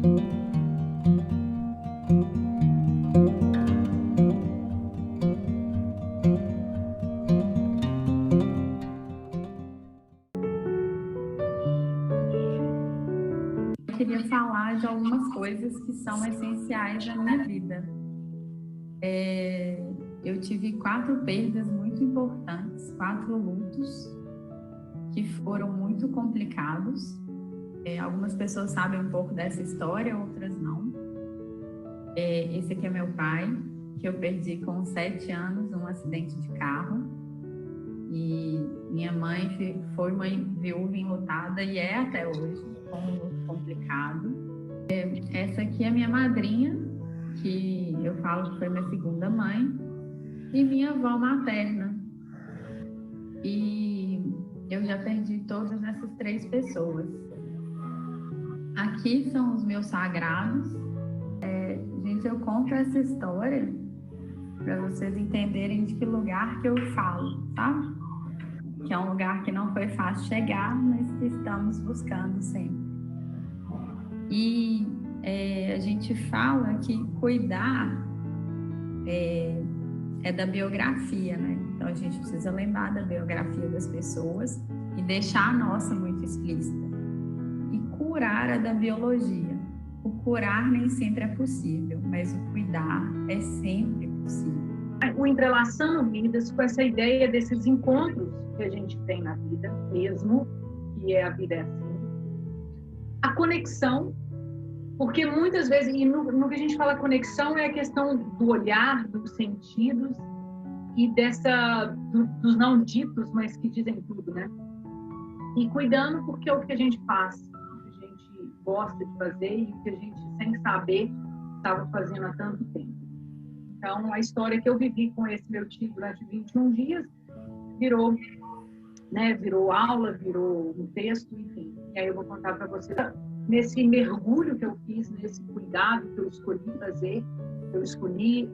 Eu queria falar de algumas coisas que são essenciais na minha vida. Eu tive 4 perdas muito importantes, 4 lutos que foram muito complicados. Algumas pessoas sabem um pouco dessa história, outras não. Esse aqui é meu pai, que eu perdi com 7 anos num acidente de carro. E minha mãe foi uma viúva enlutada e é até hoje, com um luto complicado. Essa aqui é minha madrinha, que eu falo que foi minha segunda mãe, e minha avó materna. E eu já perdi todas essas 3 pessoas. Aqui são os meus sagrados. Gente, eu conto essa história para vocês entenderem de que lugar que eu falo, tá? Que é um lugar que não foi fácil chegar, mas que estamos buscando sempre. E a gente fala que cuidar é da biografia, né? Então a gente precisa lembrar da biografia das pessoas e deixar a nossa muito explícita. E curar é da biologia. O curar nem sempre é possível, mas o cuidar é sempre possível. O Entrelaçando Vidas, com essa ideia desses encontros que a gente tem na vida mesmo, que a vida é assim. A conexão, porque muitas vezes, e no que a gente fala conexão, é a questão do olhar, dos sentidos e dos não ditos, mas que dizem tudo, né? E cuidando, porque é o que a gente faz, o que a gente gosta de fazer e o que a gente, sem saber, estava fazendo há tanto tempo. Então, a história que eu vivi com esse meu tio durante 21 dias virou aula, virou um texto, enfim. E aí eu vou contar para vocês. Nesse mergulho que eu fiz, nesse cuidado que eu escolhi fazer, eu escolhi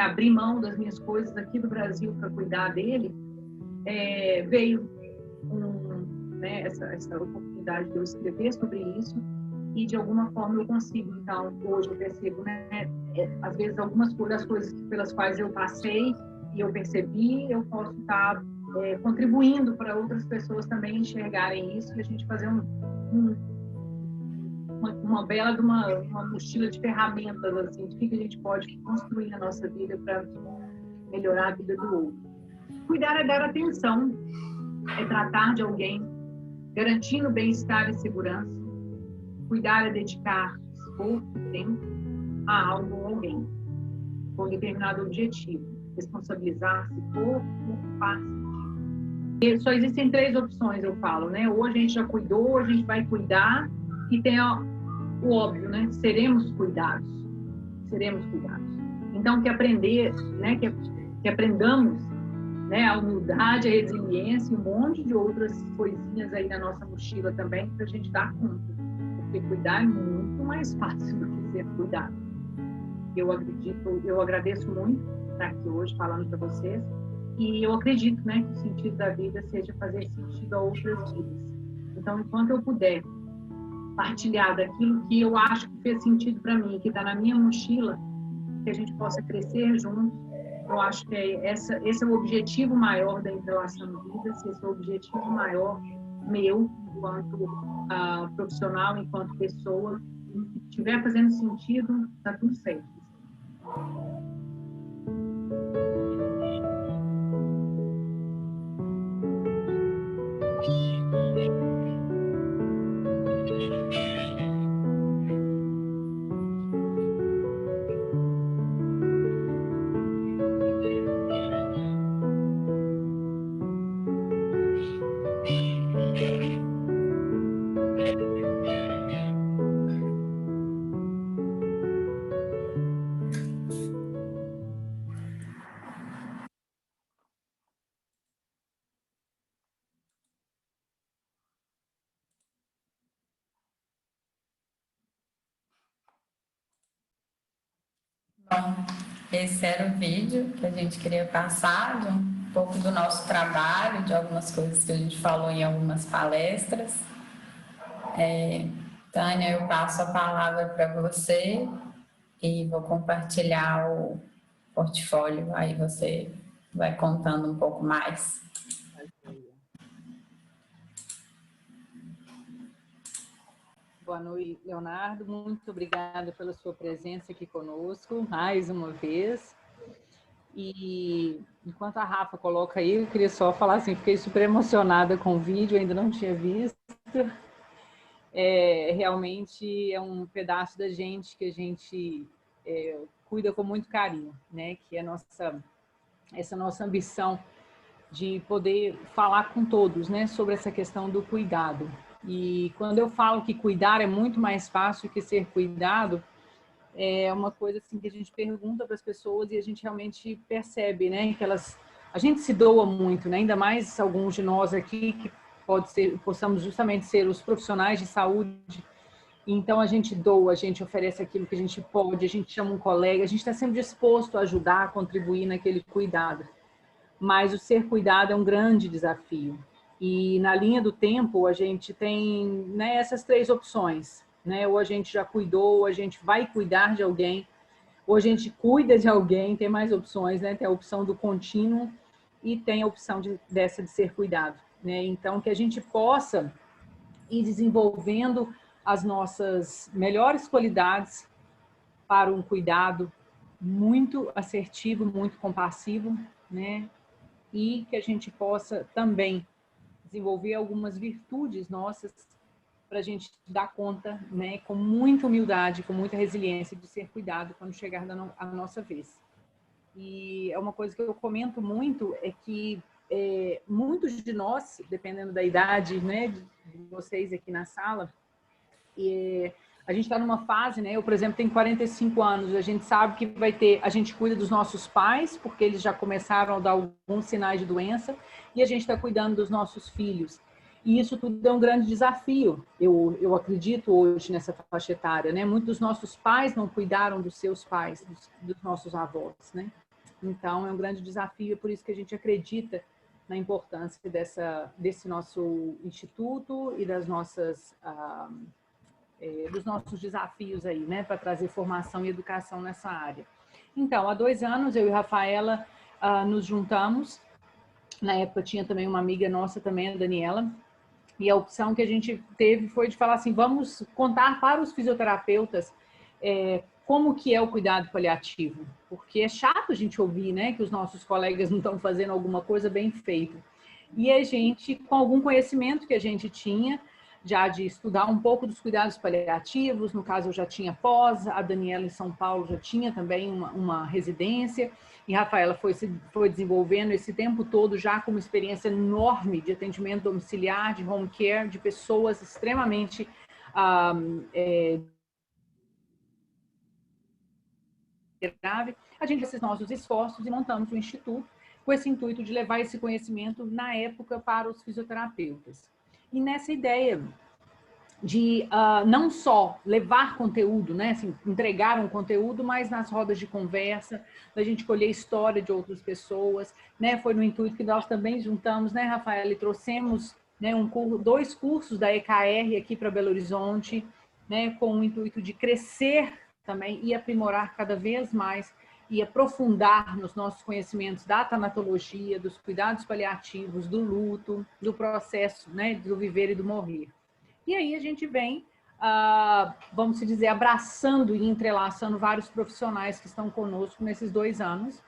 abrir mão das minhas coisas aqui do Brasil para cuidar dele, veio essa oportunidade de eu escrever sobre isso. E de alguma forma eu consigo, então, hoje eu percebo, às vezes algumas das coisas pelas quais eu passei e eu percebi, eu posso estar contribuindo para outras pessoas também enxergarem isso e a gente fazer uma bela uma mochila de ferramentas, assim, de que a gente pode construir na nossa vida para melhorar a vida do outro. Cuidar é dar atenção, é tratar de alguém, garantindo bem-estar e segurança. Cuidar é dedicar esforço e tempo a algo ou alguém, com um determinado objetivo. Responsabilizar-se por ocupar-se. Só existem 3 opções, eu falo, né? Ou a gente já cuidou, ou a gente vai cuidar, e tem o óbvio, né? Seremos cuidados. Seremos cuidados. Então, que aprender, né? Que aprendamos, né? A humildade, a resiliência e um monte de outras coisinhas aí na nossa mochila também, para a gente dar conta. Porque cuidar é muito mais fácil do que ser cuidado. Eu agradeço muito estar aqui hoje falando para vocês e eu acredito, né, que o sentido da vida seja fazer sentido a outras vidas. Então, enquanto eu puder partilhar daquilo que eu acho que fez sentido para mim, que está na minha mochila, que a gente possa crescer juntos, eu acho que esse é o objetivo maior da Entrelaçando Vidas, esse é o objetivo maior meu, enquanto profissional, enquanto pessoa. Se estiver fazendo sentido, está tudo certo. Bom, esse era o vídeo que a gente queria passar, de um pouco do nosso trabalho, de algumas coisas que a gente falou em algumas palestras. Tânia, eu passo a palavra para você e vou compartilhar o portfólio, aí você vai contando um pouco mais. Boa noite, Leonardo. Muito obrigada pela sua presença aqui conosco, mais uma vez. E enquanto a Rafa coloca aí, eu queria só falar assim, fiquei super emocionada com o vídeo, ainda não tinha visto. Realmente é um pedaço da gente que a gente cuida com muito carinho, né? Que é essa nossa ambição de poder falar com todos, né, sobre essa questão do cuidado. E quando eu falo que cuidar é muito mais fácil que ser cuidado, é uma coisa assim que a gente pergunta para as pessoas e a gente realmente percebe, né, que a gente se doa muito, né, ainda mais alguns de nós aqui que possamos justamente ser os profissionais de saúde. Então a gente doa, a gente oferece aquilo que a gente pode, a gente chama um colega, a gente está sempre disposto a ajudar, a contribuir naquele cuidado. Mas o ser cuidado é um grande desafio. E na linha do tempo, a gente tem, né, essas três opções, né? Ou a gente já cuidou, ou a gente vai cuidar de alguém, ou a gente cuida de alguém, tem mais opções, né? Tem a opção do contínuo e tem a opção dessa de ser cuidado, né? Então, que a gente possa ir desenvolvendo as nossas melhores qualidades para um cuidado muito assertivo, muito compassivo, né? E que a gente possa também desenvolver algumas virtudes nossas para a gente dar conta, né, com muita humildade, com muita resiliência de ser cuidado quando chegar a nossa vez. E é uma coisa que eu comento muito, é que muitos de nós, dependendo da idade, né, de vocês aqui na sala, a gente está numa fase, né? Eu, por exemplo, tenho 45 anos, a gente sabe que a gente cuida dos nossos pais, porque eles já começaram a dar alguns sinais de doença, e a gente está cuidando dos nossos filhos. E isso tudo é um grande desafio, eu acredito hoje nessa faixa etária, né? Muitos dos nossos pais não cuidaram dos seus pais, dos nossos avós, né? Então, é um grande desafio, por isso que a gente acredita na importância desse nosso instituto e das nossas... dos nossos desafios aí, né, para trazer formação e educação nessa área. Então, há 2 anos, eu e a Rafaela nos juntamos. Na época tinha também uma amiga nossa também, a Daniela, e a opção que a gente teve foi de falar assim, vamos contar para os fisioterapeutas como que é o cuidado paliativo, porque é chato a gente ouvir, né, que os nossos colegas não estão fazendo alguma coisa bem feita. E a gente, com algum conhecimento que a gente tinha, já de estudar um pouco dos cuidados paliativos, no caso eu já tinha pós, a Daniela em São Paulo já tinha também uma residência, e a Rafaela foi desenvolvendo esse tempo todo já com uma experiência enorme de atendimento domiciliar, de home care, de pessoas extremamente grave. A gente fez esses nossos esforços e montamos um instituto com esse intuito de levar esse conhecimento na época para os fisioterapeutas. E nessa ideia de não só levar conteúdo, né, assim, entregar um conteúdo, mas nas rodas de conversa, da gente colher história de outras pessoas, né, foi no intuito que nós também juntamos, né, Rafaela, e trouxemos, né, 2 cursos da EKR aqui para Belo Horizonte, né, com o intuito de crescer também e aprimorar cada vez mais e aprofundar nos nossos conhecimentos da tanatologia, dos cuidados paliativos, do luto, do processo, né, do viver e do morrer. E aí a gente vem, vamos dizer, abraçando e entrelaçando vários profissionais que estão conosco nesses 2 anos.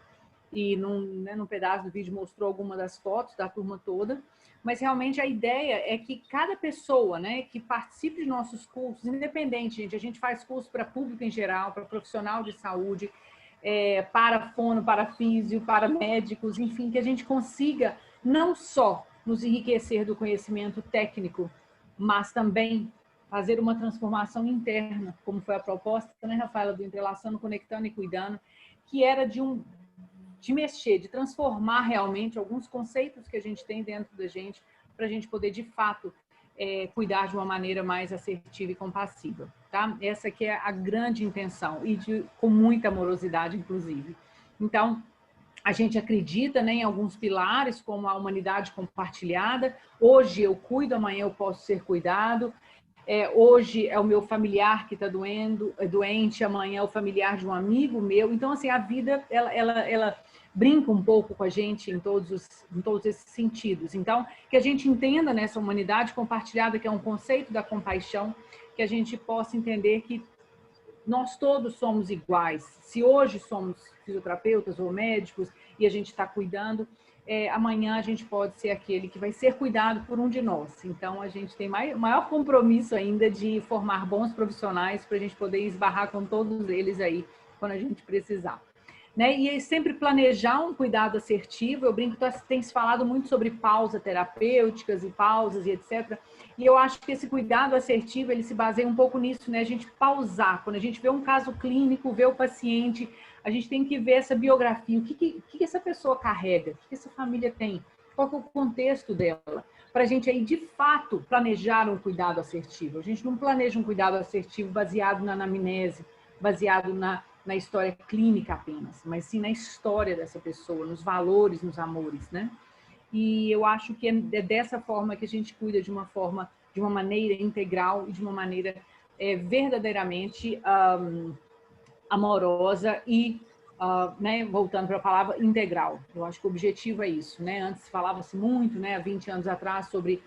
E num pedaço do vídeo mostrou alguma das fotos da turma toda. Mas realmente a ideia é que cada pessoa, né, que participe de nossos cursos, independente, gente, a gente faz curso para público em geral, para profissional de saúde, para fono, para físio, para médicos, enfim, que a gente consiga não só nos enriquecer do conhecimento técnico, mas também fazer uma transformação interna, como foi a proposta, né, Rafaela, do Entrelaçando, Conectando e Cuidando, que era de mexer, de transformar realmente alguns conceitos que a gente tem dentro da gente, para a gente poder, de fato, cuidar de uma maneira mais assertiva e compassiva, tá? Essa aqui é a grande intenção, e com muita amorosidade, inclusive. Então, a gente acredita, né, em alguns pilares, como a humanidade compartilhada. Hoje eu cuido, amanhã eu posso ser cuidado. hoje é o meu familiar que está doente, amanhã é o familiar de um amigo meu. Então, assim, a vida, ela brinca um pouco com a gente em todos esses sentidos. Então, que a gente entenda nessa humanidade compartilhada, que é um conceito da compaixão, que a gente possa entender que nós todos somos iguais. Se hoje somos fisioterapeutas ou médicos e a gente está cuidando, amanhã a gente pode ser aquele que vai ser cuidado por um de nós. Então, a gente tem maior compromisso ainda de formar bons profissionais para a gente poder esbarrar com todos eles aí quando a gente precisar. Né? E sempre planejar um cuidado assertivo. Eu brinco que tem se falado muito sobre pausas terapêuticas e pausas e etc. E eu acho que esse cuidado assertivo, ele se baseia um pouco nisso, né? A gente pausar. Quando a gente vê um caso clínico, vê o paciente, a gente tem que ver essa biografia. O que essa pessoa carrega? O que essa família tem? Qual que é o contexto dela? Para a gente aí, de fato, planejar um cuidado assertivo. A gente não planeja um cuidado assertivo baseado na anamnese, baseado na história clínica apenas, mas sim na história dessa pessoa, nos valores, nos amores, né? E eu acho que é dessa forma que a gente cuida de uma maneira integral e de uma maneira verdadeiramente amorosa e, né, voltando para a palavra, integral. Eu acho que o objetivo é isso, né? Antes falava-se muito, né, há 20 anos atrás, sobre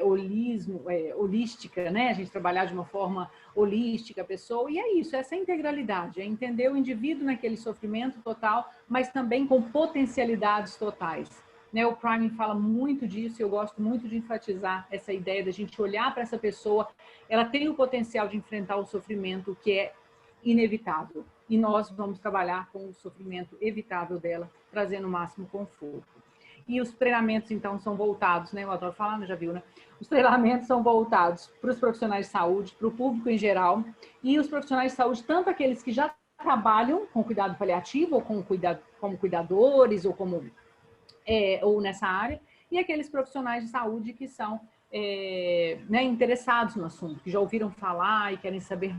holismo, holística, né? A gente trabalhar de uma forma holística a pessoa, e é isso, essa integralidade, é entender o indivíduo naquele sofrimento total, mas também com potencialidades totais. Né? O Priming fala muito disso, e eu gosto muito de enfatizar essa ideia da gente olhar para essa pessoa, ela tem o potencial de enfrentar o sofrimento que é inevitável, e nós vamos trabalhar com o sofrimento evitável dela, trazendo o máximo conforto. E os treinamentos, então, são voltados, né? Eu adoro falar, já viu, né? Os treinamentos são voltados para os profissionais de saúde, para o público em geral, e os profissionais de saúde, tanto aqueles que já trabalham com cuidado paliativo, ou como cuidadores, ou ou nessa área, e aqueles profissionais de saúde que são né, interessados no assunto, que já ouviram falar e querem saber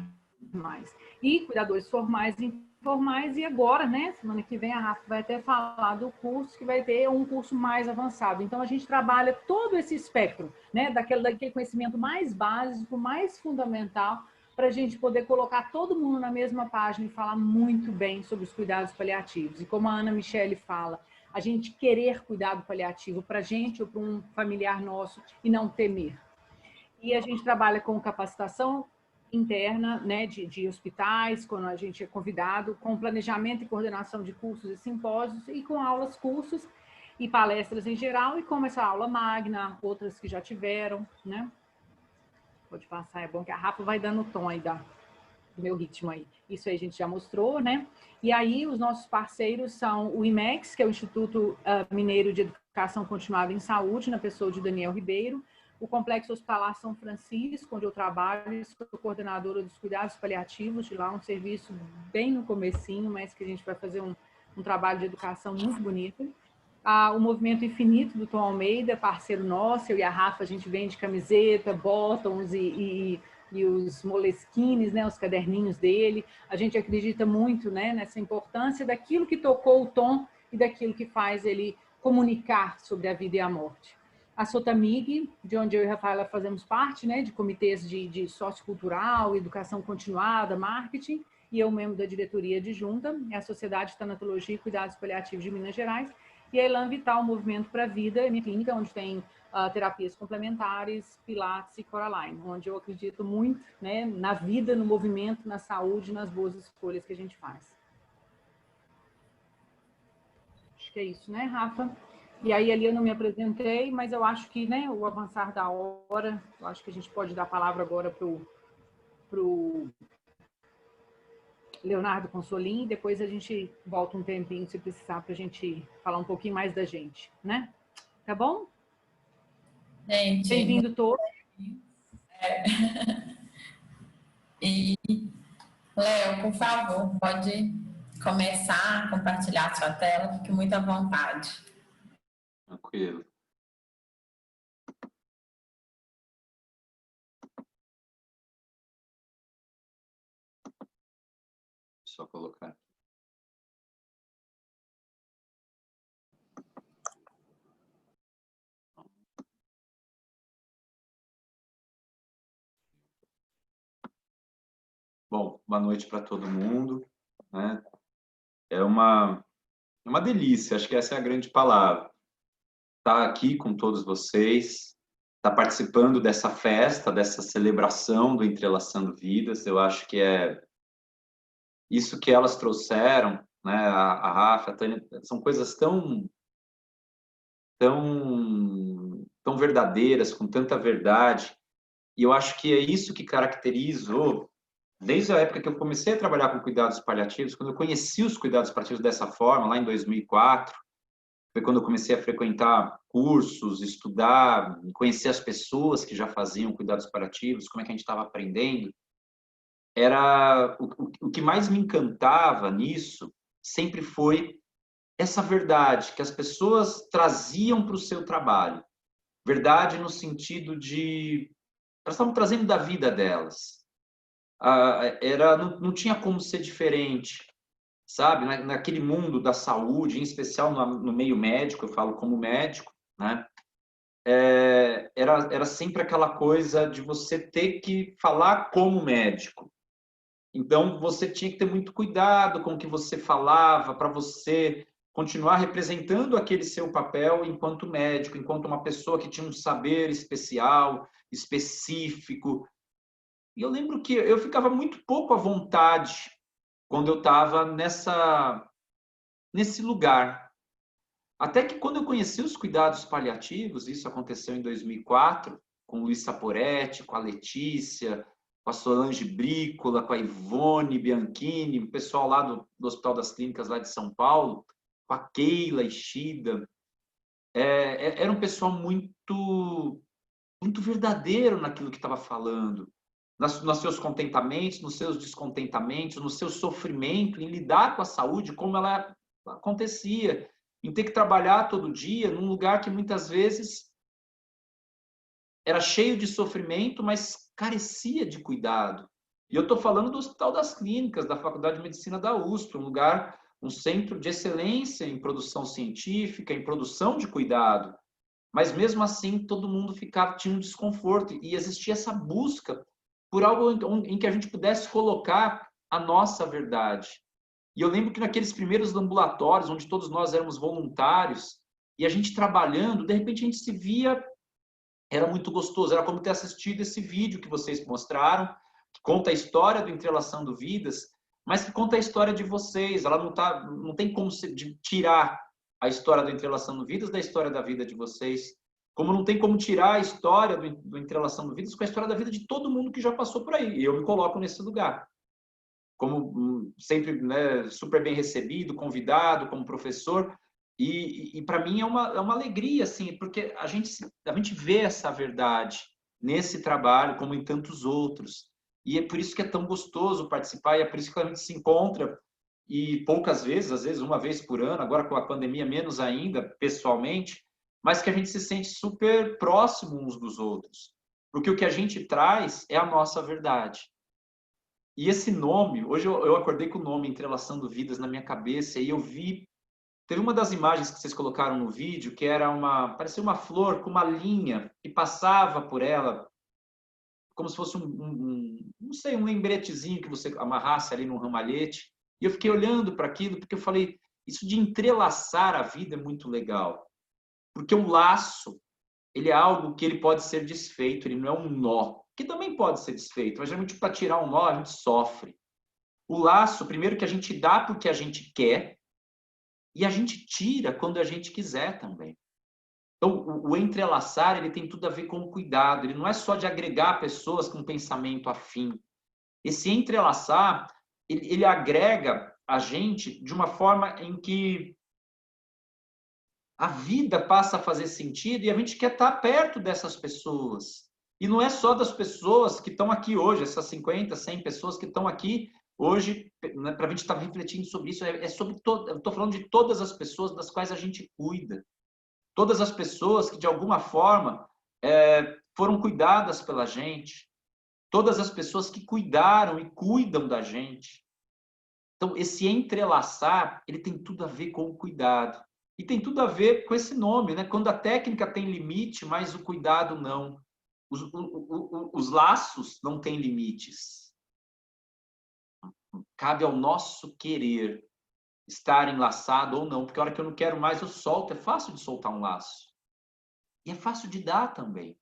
mais. E cuidadores formais e informais, e agora, né, semana que vem a Rafa vai até falar do curso, que vai ter um curso mais avançado. Então, a gente trabalha todo esse espectro, né, daquele conhecimento mais básico, mais fundamental, para a gente poder colocar todo mundo na mesma página e falar muito bem sobre os cuidados paliativos. E como a Ana Michele fala, a gente querer cuidado paliativo para a gente ou para um familiar nosso e não temer. E a gente trabalha com capacitação interna, né, de hospitais, quando a gente é convidado, com planejamento e coordenação de cursos e simpósios, e com aulas, cursos e palestras em geral, e como essa aula magna, outras que já tiveram, né? Pode passar, é bom que a Rafa vai dando o tom aí do meu ritmo aí. Isso aí a gente já mostrou, né? E aí os nossos parceiros são o IMEX, que é o Instituto Mineiro de Educação Continuada em Saúde, na pessoa de Daniel Ribeiro, o Complexo Hospitalar São Francisco, onde eu trabalho, sou coordenadora dos cuidados paliativos, de lá um serviço bem no comecinho, mas que a gente vai fazer um trabalho de educação muito bonito. O Movimento Infinito, do Tom Almeida, parceiro nosso, eu e a Rafa, a gente vende camiseta, bottoms e os moleskines, né, os caderninhos dele. A gente acredita muito, né, nessa importância daquilo que tocou o Tom e daquilo que faz ele comunicar sobre a vida e a morte. A Sotamig, de onde eu e a Rafaela fazemos parte, né, de comitês de sociocultural, educação continuada, marketing, e eu membro da diretoria adjunta, é a Sociedade de Tanatologia e Cuidados Paliativos de Minas Gerais, e a Elan Vital, Movimento para a Vida, é minha clínica, onde tem terapias complementares, Pilates e Coraline, onde eu acredito muito, né, na vida, no movimento, na saúde, nas boas escolhas que a gente faz. Acho que é isso, né, Rafa? E aí, ali eu não me apresentei, mas eu acho que, né, o avançar da hora, eu acho que a gente pode dar a palavra agora para o Leonardo Consolim, e depois a gente volta um tempinho, se precisar, para a gente falar um pouquinho mais da gente, né? Tá bom? Gente, bem-vindo todos. E, Léo, por favor, pode começar a compartilhar a sua tela, fique muito à vontade. Tranquilo. Só colocar. Bom, boa noite para todo mundo, né? É uma delícia, acho que essa é a grande palavra. Estar aqui com todos vocês, estar participando dessa festa, dessa celebração do Entrelaçando Vidas, eu acho que é isso que elas trouxeram, né? A Rafa, a Tânia, são coisas tão verdadeiras, com tanta verdade, e eu acho que é isso que caracterizou, desde a época que eu comecei a trabalhar com cuidados paliativos, quando eu conheci os cuidados paliativos dessa forma, lá em 2004, foi quando eu comecei a frequentar cursos, estudar, conhecer as pessoas que já faziam cuidados paliativos, como é que a gente estava aprendendo. Era o que mais me encantava nisso sempre foi essa verdade que as pessoas traziam para o seu trabalho. Verdade no sentido de elas estavam trazendo da vida delas. Não tinha como ser diferente, sabe? Naquele mundo da saúde, em especial no meio médico, eu falo como médico, né? Era sempre aquela coisa de você ter que falar como médico. Então, você tinha que ter muito cuidado com o que você falava para você continuar representando aquele seu papel enquanto médico, enquanto uma pessoa que tinha um saber especial, específico. E eu lembro que eu ficava muito pouco à vontade quando eu estava nesse lugar. Até que quando eu conheci os cuidados paliativos, isso aconteceu em 2004, com o Luiz Saporetti, com a Letícia, com a Solange Brícola, com a Ivone Bianchini, o pessoal lá do Hospital das Clínicas lá de São Paulo, com a Keila Ishida. Era um pessoal muito verdadeiro naquilo que estava falando, nos seus contentamentos, nos seus descontentamentos, no seu sofrimento, em lidar com a saúde, como ela acontecia, em ter que trabalhar todo dia num lugar que muitas vezes era cheio de sofrimento, mas carecia de cuidado. E eu estou falando do Hospital das Clínicas, da Faculdade de Medicina da USP, um centro de excelência em produção científica, em produção de cuidado. Mas mesmo assim, todo mundo tinha um desconforto e existia essa busca por algo em que a gente pudesse colocar a nossa verdade. E eu lembro que naqueles primeiros ambulatórios, onde todos nós éramos voluntários, e a gente trabalhando, de repente a gente se via, era muito gostoso, era como ter assistido esse vídeo que vocês mostraram, que conta a história do Entrelaçando Vidas, mas que conta a história de vocês. Ela não tem como tirar a história do Entrelaçando Vidas da história da vida de vocês, como não tem como tirar a história do Entrelaçando Vidas com a história da vida de todo mundo que já passou por aí. E eu me coloco nesse lugar. Como sempre, né, super bem recebido, convidado, como professor. E para mim é uma alegria, assim, porque a gente vê essa verdade nesse trabalho, como em tantos outros. E é por isso que é tão gostoso participar, e é por isso que a gente se encontra, e poucas vezes, às vezes uma vez por ano, agora com a pandemia menos ainda, pessoalmente, mas que a gente se sente super próximo uns dos outros. Porque o que a gente traz é a nossa verdade. E esse nome, hoje eu acordei com o nome Entrelaçando Vidas na minha cabeça, e eu vi, teve uma das imagens que vocês colocaram no vídeo, que parecia uma flor com uma linha que passava por ela, como se fosse não sei, um lembretezinho que você amarrasse ali num ramalhete. E eu fiquei olhando para aquilo, porque eu falei, isso de entrelaçar a vida é muito legal. Porque o laço, ele é algo que ele pode ser desfeito, ele não é um nó, que também pode ser desfeito, mas geralmente para tirar um nó a gente sofre. O laço, primeiro que a gente dá porque a gente quer, e a gente tira quando a gente quiser também. Então, o entrelaçar, ele tem tudo a ver com o cuidado, ele não é só de agregar pessoas com pensamento afim. Esse entrelaçar, ele agrega a gente de uma forma em que a vida passa a fazer sentido e a gente quer estar perto dessas pessoas. E não é só das pessoas que estão aqui hoje, essas 50, 100 pessoas que estão aqui hoje, né, para a gente estar refletindo sobre isso, sobre todo, eu estou falando de todas as pessoas das quais a gente cuida. Todas as pessoas que, de alguma forma, foram cuidadas pela gente. Todas as pessoas que cuidaram e cuidam da gente. Então, esse entrelaçar, ele tem tudo a ver com o cuidado. E tem tudo a ver com esse nome, né? Quando a técnica tem limite, mas o cuidado não. Os laços não têm limites. cabe ao nosso querer estar enlaçado ou não, porque a hora que eu não quero mais, eu solto. É fácil de soltar um laço. E é fácil de dar também.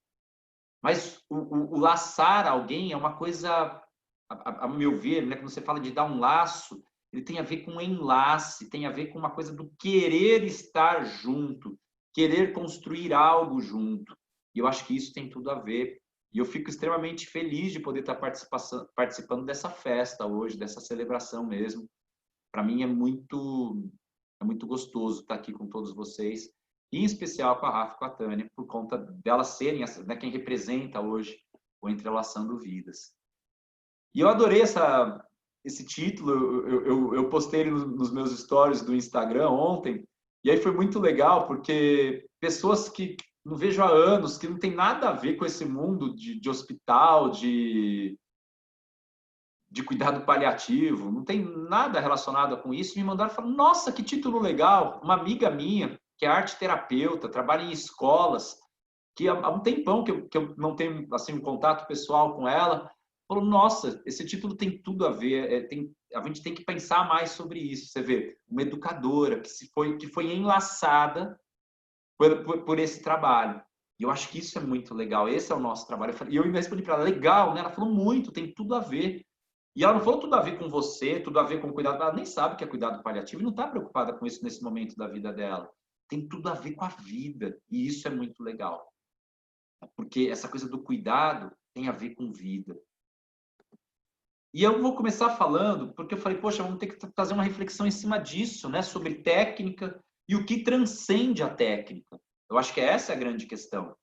Mas o laçar alguém é uma coisa, a meu ver, né? Quando você fala de dar um laço, ele tem a ver com enlace, tem a ver com uma coisa do querer estar junto, querer construir algo junto. E eu acho que isso tem tudo a ver. E eu fico extremamente feliz de poder estar participando dessa festa hoje, dessa celebração mesmo. Para mim é muito gostoso estar aqui com todos vocês, e em especial com a Rafa e com a Tânia, por conta delas serem, né, quem representa hoje o Entrelaçando Vidas. E eu adorei esse título, eu postei ele nos meus stories do Instagram ontem, e aí foi muito legal, porque pessoas que não vejo há anos, que não tem nada a ver com esse mundo de hospital, de cuidado paliativo, não tem nada relacionado com isso, me mandaram e falaram, nossa, que título legal. Uma amiga minha, que é arte terapeuta, trabalha em escolas, que há um tempão que eu não tenho assim, um contato pessoal com ela, falou, nossa, esse título tem tudo a ver, a gente tem que pensar mais sobre isso. Você vê, uma educadora que foi enlaçada por esse trabalho. E eu acho que isso é muito legal, esse é o nosso trabalho. E eu ainda respondi para ela, legal, né? Ela falou, muito, tem tudo a ver. E ela não falou tudo a ver com você, tudo a ver com cuidado. Ela nem sabe o que é cuidado paliativo e não está preocupada com isso nesse momento da vida dela. Tem tudo a ver com a vida. E isso é muito legal. Porque essa coisa do cuidado tem a ver com vida. E eu vou começar falando, porque eu falei, poxa, vamos ter que fazer uma reflexão em cima disso, né? Sobre técnica e o que transcende a técnica. Eu acho que essa é a grande questão.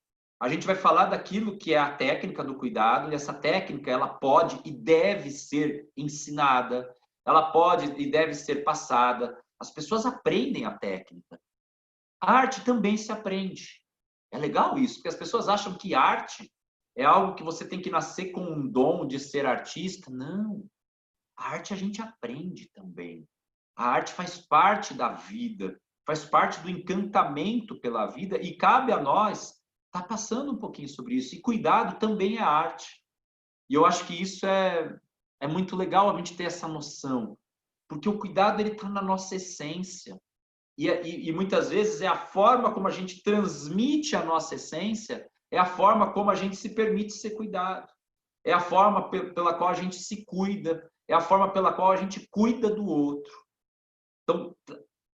A gente vai falar daquilo que é a técnica do cuidado, e essa técnica ela pode e deve ser ensinada, ela pode e deve ser passada. As pessoas aprendem a técnica. A arte também se aprende. É legal isso, porque as pessoas acham que arte é algo que você tem que nascer com um dom de ser artista. Não. A arte a gente aprende também. A arte faz parte da vida, faz parte do encantamento pela vida, e cabe a nós estar passando um pouquinho sobre isso. E cuidado também é arte. E eu acho que isso é muito legal a gente ter essa noção, porque o cuidado ele está na nossa essência. E muitas vezes é a forma como a gente transmite a nossa essência, é a forma como a gente se permite ser cuidado. É a forma pela qual a gente se cuida, é a forma pela qual a gente cuida do outro. Então,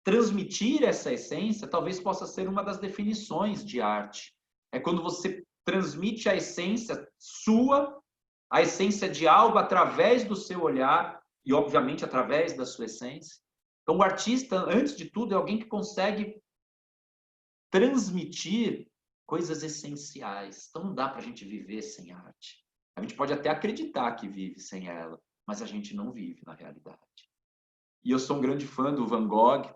transmitir essa essência talvez possa ser uma das definições de arte. É quando você transmite a essência sua, a essência de algo através do seu olhar e, obviamente, através da sua essência. Então, o artista, antes de tudo, é alguém que consegue transmitir coisas essenciais. Então, não dá para a gente viver sem arte. A gente pode até acreditar que vive sem ela, mas a gente não vive na realidade. E eu sou um grande fã do Van Gogh,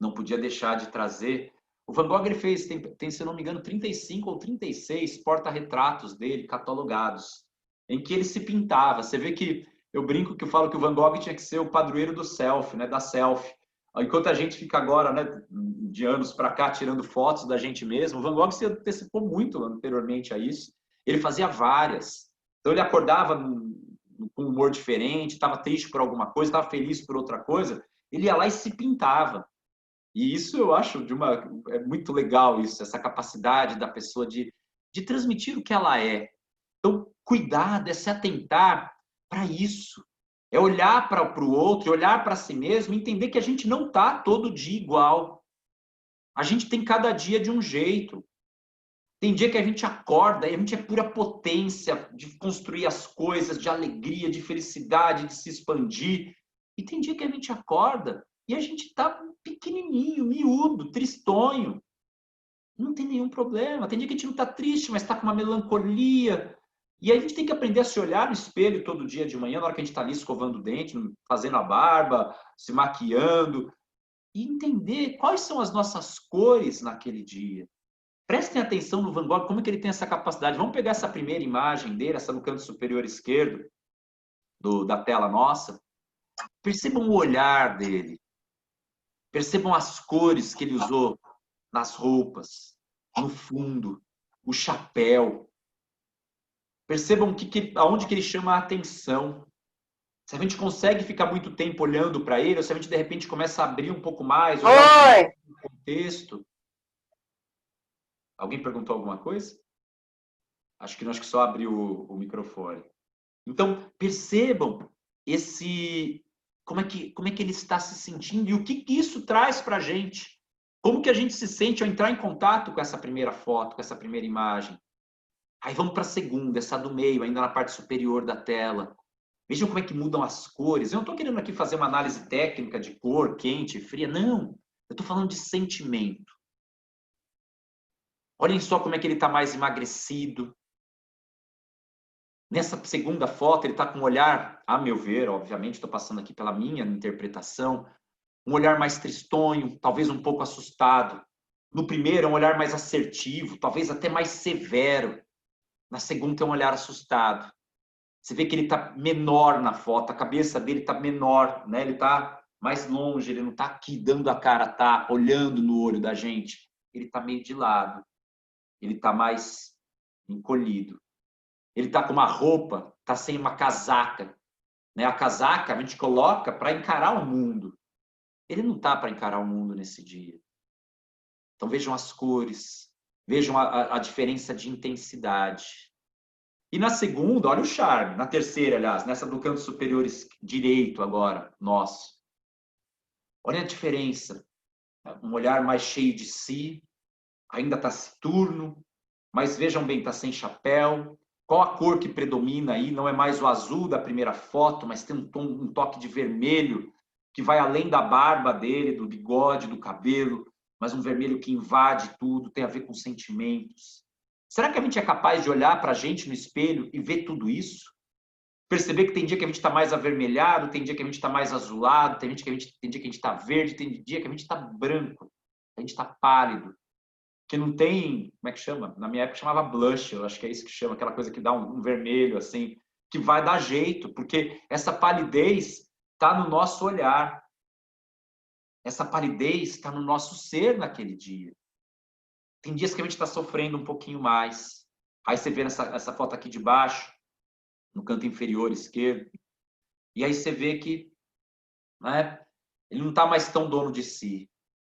não podia deixar de trazer. O Van Gogh ele fez, tem, se não me engano, 35 ou 36 porta-retratos dele catalogados, em que ele se pintava. Você vê que eu brinco que eu falo que o Van Gogh tinha que ser o padroeiro do selfie, né, da selfie. Enquanto a gente fica agora, né, de anos para cá, tirando fotos da gente mesmo, o Van Gogh se antecipou muito anteriormente a isso. Ele fazia várias. Então ele acordava com um humor diferente, estava triste por alguma coisa, estava feliz por outra coisa, ele ia lá e se pintava. E isso eu acho é muito legal isso, essa capacidade da pessoa de transmitir o que ela é. Então, cuidado, é se atentar para isso. É olhar para o outro, olhar para si mesmo, entender que a gente não está todo dia igual. A gente tem cada dia de um jeito. Tem dia que a gente acorda e a gente é pura potência de construir as coisas, de alegria, de felicidade, de se expandir. E tem dia que a gente acorda e a gente está pequenininho, miúdo, tristonho. Não tem nenhum problema. Tem dia que a gente não está triste, mas está com uma melancolia. E aí a gente tem que aprender a se olhar no espelho todo dia de manhã, na hora que a gente está ali escovando o dente, fazendo a barba, se maquiando, e entender quais são as nossas cores naquele dia. Prestem atenção no Van Gogh, como é que ele tem essa capacidade. Vamos pegar essa primeira imagem dele, essa no canto superior esquerdo da tela nossa. Percebam o olhar dele. Percebam as cores que ele usou nas roupas, no fundo, o chapéu. Percebam aonde que ele chama a atenção. Se a gente consegue ficar muito tempo olhando para ele, ou se a gente de repente começa a abrir um pouco mais, olhar o contexto. Alguém perguntou alguma coisa? Acho que só abriu o microfone. Então, percebam como é que ele está se sentindo e o que isso traz para a gente. Como que a gente se sente ao entrar em contato com essa primeira foto, com essa primeira imagem. Aí vamos para a segunda, essa do meio, ainda na parte superior da tela. Vejam como é que mudam as cores. Eu não estou querendo aqui fazer uma análise técnica de cor, quente, fria. Não. Eu estou falando de sentimento. Olhem só como é que ele está mais emagrecido. Nessa segunda foto, ele está com um olhar, a meu ver, obviamente, estou passando aqui pela minha interpretação, um olhar mais tristonho, talvez um pouco assustado. No primeiro, é um olhar mais assertivo, talvez até mais severo. Na segunda, é um olhar assustado. Você vê que ele está menor na foto, a cabeça dele está menor, né? Ele está mais longe, ele não está aqui dando a cara, tá olhando no olho da gente. Ele está meio de lado, ele está mais encolhido. Ele está com uma roupa, está sem uma casaca. Né? A casaca a gente coloca para encarar o mundo. Ele não está para encarar o mundo nesse dia. Então vejam as cores, vejam a diferença de intensidade. E na segunda, olha o charme. Na terceira, aliás, nessa do canto superior direito agora, nosso. Olha a diferença. Um olhar mais cheio de si, ainda taciturno, mas vejam bem, está sem chapéu. Qual a cor que predomina aí? Não é mais o azul da primeira foto, mas tem um toque de vermelho que vai além da barba dele, do bigode, do cabelo, mas um vermelho que invade tudo, tem a ver com sentimentos. Será que a gente é capaz de olhar para a gente no espelho e ver tudo isso? Perceber que tem dia que a gente está mais avermelhado, tem dia que a gente está mais azulado, tem dia que a gente está verde, tem dia que a gente está branco, a gente está pálido. Que não tem, como é que chama? Na minha época chamava blush, eu acho que é isso que chama, aquela coisa que dá um vermelho, assim, que vai dar jeito, porque essa palidez está no nosso olhar. Essa palidez está no nosso ser naquele dia. Tem dias que a gente está sofrendo um pouquinho mais. Aí você vê essa foto aqui de baixo, no canto inferior esquerdo, e aí você vê que, né, ele não está mais tão dono de si.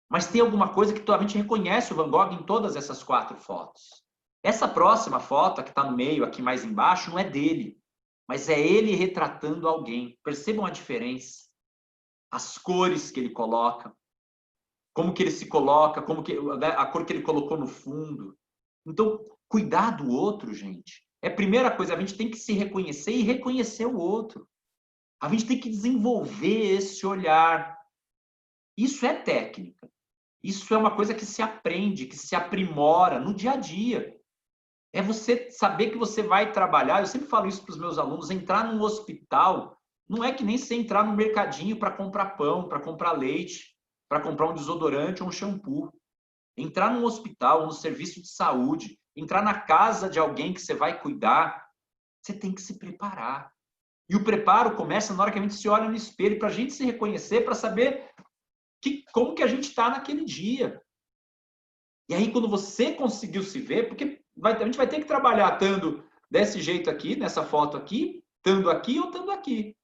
Mas tem alguma coisa que a gente reconhece o Van Gogh em todas essas 4 fotos. Essa próxima foto, que está no meio, aqui mais embaixo, não é dele, mas é ele retratando alguém. Percebam a diferença. As cores que ele coloca, como que ele se coloca, a cor que ele colocou no fundo. Então, cuidar do outro, gente, é a primeira coisa. A gente tem que se reconhecer e reconhecer o outro. A gente tem que desenvolver esse olhar. Isso é técnica. Isso é uma coisa que se aprende, que se aprimora no dia a dia. É você saber que você vai trabalhar. Eu sempre falo isso para os meus alunos: entrar num hospital não é que nem você entrar no mercadinho para comprar pão, para comprar leite, para comprar um desodorante ou um shampoo. Entrar num hospital, no serviço de saúde, entrar na casa de alguém que você vai cuidar, você tem que se preparar. E o preparo começa na hora que a gente se olha no espelho, para a gente se reconhecer, para saber como que a gente está naquele dia. E aí, quando você conseguiu se ver, porque a gente vai ter que trabalhar estando desse jeito aqui, nessa foto aqui, estando aqui ou estando aqui.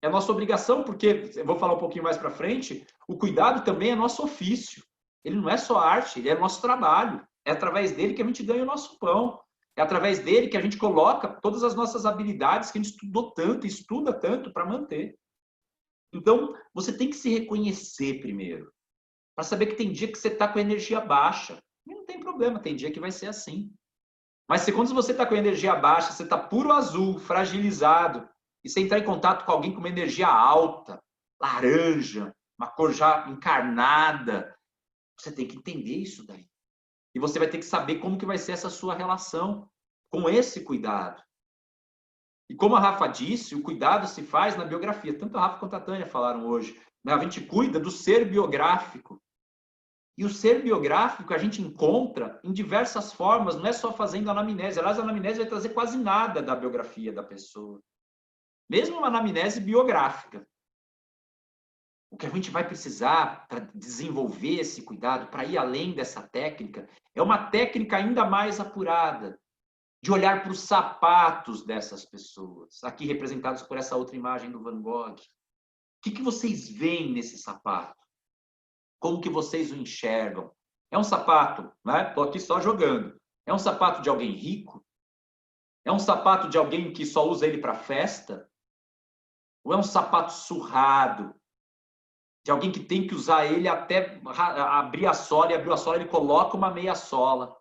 É a nossa obrigação, porque, eu vou falar um pouquinho mais para frente, o cuidado também é nosso ofício. Ele não é só arte, ele é nosso trabalho. É através dele que a gente ganha o nosso pão. É através dele que a gente coloca todas as nossas habilidades que a gente estudou tanto, estuda tanto para manter. Então, você tem que se reconhecer primeiro, para saber que tem dia que você está com energia baixa. E não tem problema, tem dia que vai ser assim. Mas se quando você está com energia baixa, você está puro azul, fragilizado, e você entrar em contato com alguém com uma energia alta, laranja, uma cor já encarnada, você tem que entender isso daí. E você vai ter que saber como que vai ser essa sua relação com esse cuidado. E como a Rafa disse, o cuidado se faz na biografia. Tanto a Rafa quanto a Tânia falaram hoje. A gente cuida do ser biográfico. E o ser biográfico a gente encontra em diversas formas, não é só fazendo anamnese. Aliás, a anamnese vai trazer quase nada da biografia da pessoa. Mesmo uma anamnese biográfica. O que a gente vai precisar para desenvolver esse cuidado, para ir além dessa técnica, é uma técnica ainda mais apurada. de olhar para os sapatos dessas pessoas, aqui representados por essa outra imagem do Van Gogh. O que vocês veem nesse sapato? Como que vocês o enxergam? É um sapato, né? Estou aqui só jogando. É um sapato de alguém rico? É um sapato de alguém que só usa ele para festa? Ou é um sapato surrado? De alguém que tem que usar ele até abrir a sola, e abriu a sola, ele coloca uma meia sola.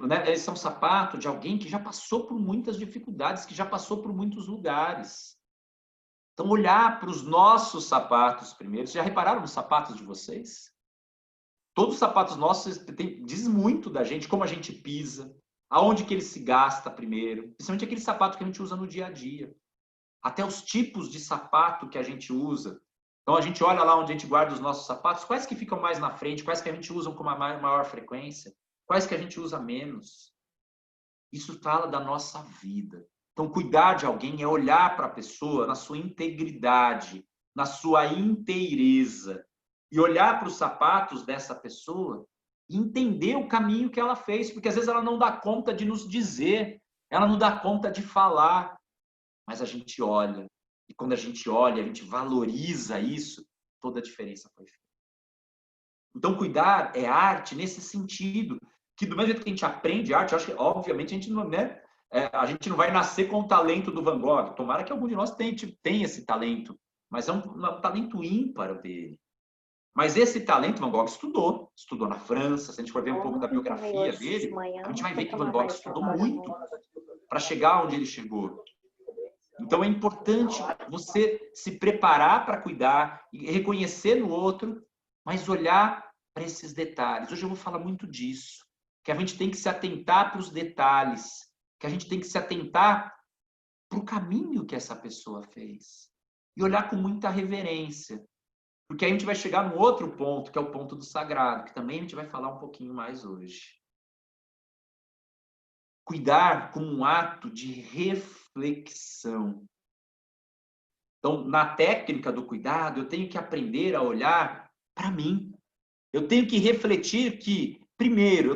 Né? Esse é um sapato de alguém que já passou por muitas dificuldades, que já passou por muitos lugares. Então, olhar para os nossos sapatos primeiro. Vocês já repararam nos sapatos de vocês? Todos os sapatos nossos diz muito da gente, como a gente pisa, aonde que ele se gasta primeiro, principalmente aquele sapato que a gente usa no dia a dia. Até os tipos de sapato que a gente usa. Então, a gente olha lá onde a gente guarda os nossos sapatos, quais que ficam mais na frente, quais que a gente usa com uma maior frequência, quais que a gente usa menos. Isso fala da nossa vida. Então, cuidar de alguém é olhar para a pessoa na sua integridade, na sua inteireza, e olhar para os sapatos dessa pessoa e entender o caminho que ela fez, porque às vezes ela não dá conta de nos dizer, ela não dá conta de falar, mas a gente olha, e quando a gente olha, a gente valoriza isso, toda a diferença foi feita. Então, cuidar é arte nesse sentido, que do mesmo jeito que a gente aprende arte, eu acho que, obviamente, a gente não, né, a gente não vai nascer com o talento do Van Gogh. Tomara que algum de nós tenha esse talento, mas é um talento ímpar dele. Mas esse talento, Van Gogh estudou na França. Se a gente for ver um pouco da biografia dele, a gente vai ver que Van Gogh estudou muito para chegar onde ele chegou. Então, é importante você se preparar para cuidar e reconhecer no outro, mas olhar para esses detalhes. Hoje eu vou falar muito disso, que a gente tem que se atentar para os detalhes, que a gente tem que se atentar para o caminho que essa pessoa fez e olhar com muita reverência. Porque aí a gente vai chegar num outro ponto, que é o ponto do sagrado, que também a gente vai falar um pouquinho mais hoje. Cuidar como um ato de reflexão. Então, na técnica do cuidado, eu tenho que aprender a olhar para mim. Eu tenho que refletir que, primeiro,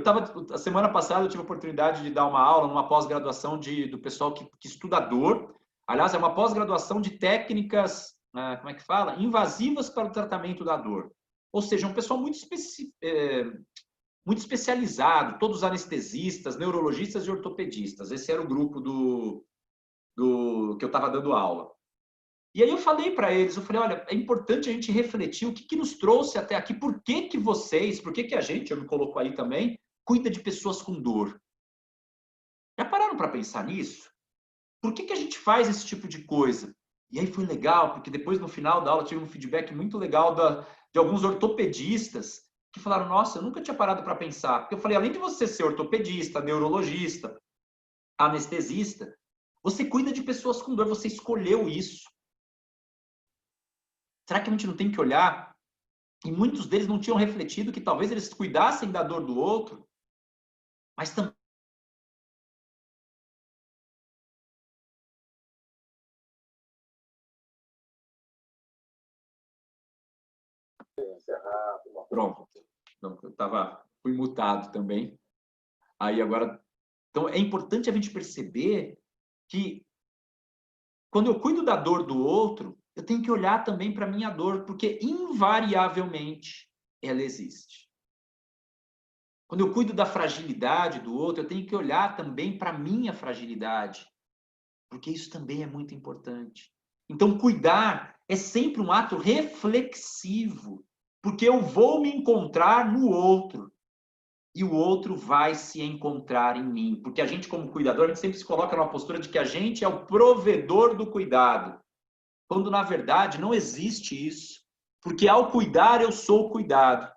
a semana passada eu tive a oportunidade de dar uma aula numa pós-graduação do pessoal que estuda dor. Aliás, é uma pós-graduação de técnicas, como é que fala? Invasivas para o tratamento da dor. Ou seja, um pessoal muito especializado, todos anestesistas, neurologistas e ortopedistas. Esse era o grupo que eu estava dando aula. E aí eu falei para eles, eu falei, olha, é importante a gente refletir o que nos trouxe até aqui, por que a gente, eu me coloco aí também, cuida de pessoas com dor. Já pararam para pensar nisso? Por que a gente faz esse tipo de coisa? E aí foi legal, porque depois no final da aula tive um feedback muito legal de alguns ortopedistas que falaram, nossa, eu nunca tinha parado para pensar. Porque eu falei, além de você ser ortopedista, neurologista, anestesista, você cuida de pessoas com dor, você escolheu isso. Será que a gente não tem que olhar? E muitos deles não tinham refletido que talvez eles cuidassem da dor do outro, mas também pronto. Não, fui mutado também. Aí agora, então é importante a gente perceber que quando eu cuido da dor do outro, eu tenho que olhar também para a minha dor, porque invariavelmente ela existe. Quando eu cuido da fragilidade do outro, eu tenho que olhar também para a minha fragilidade, porque isso também é muito importante. Então, cuidar é sempre um ato reflexivo, porque eu vou me encontrar no outro e o outro vai se encontrar em mim. Porque a gente, como cuidador, a gente sempre se coloca numa postura de que a gente é o provedor do cuidado, quando, na verdade, não existe isso. Porque ao cuidar, eu sou cuidado.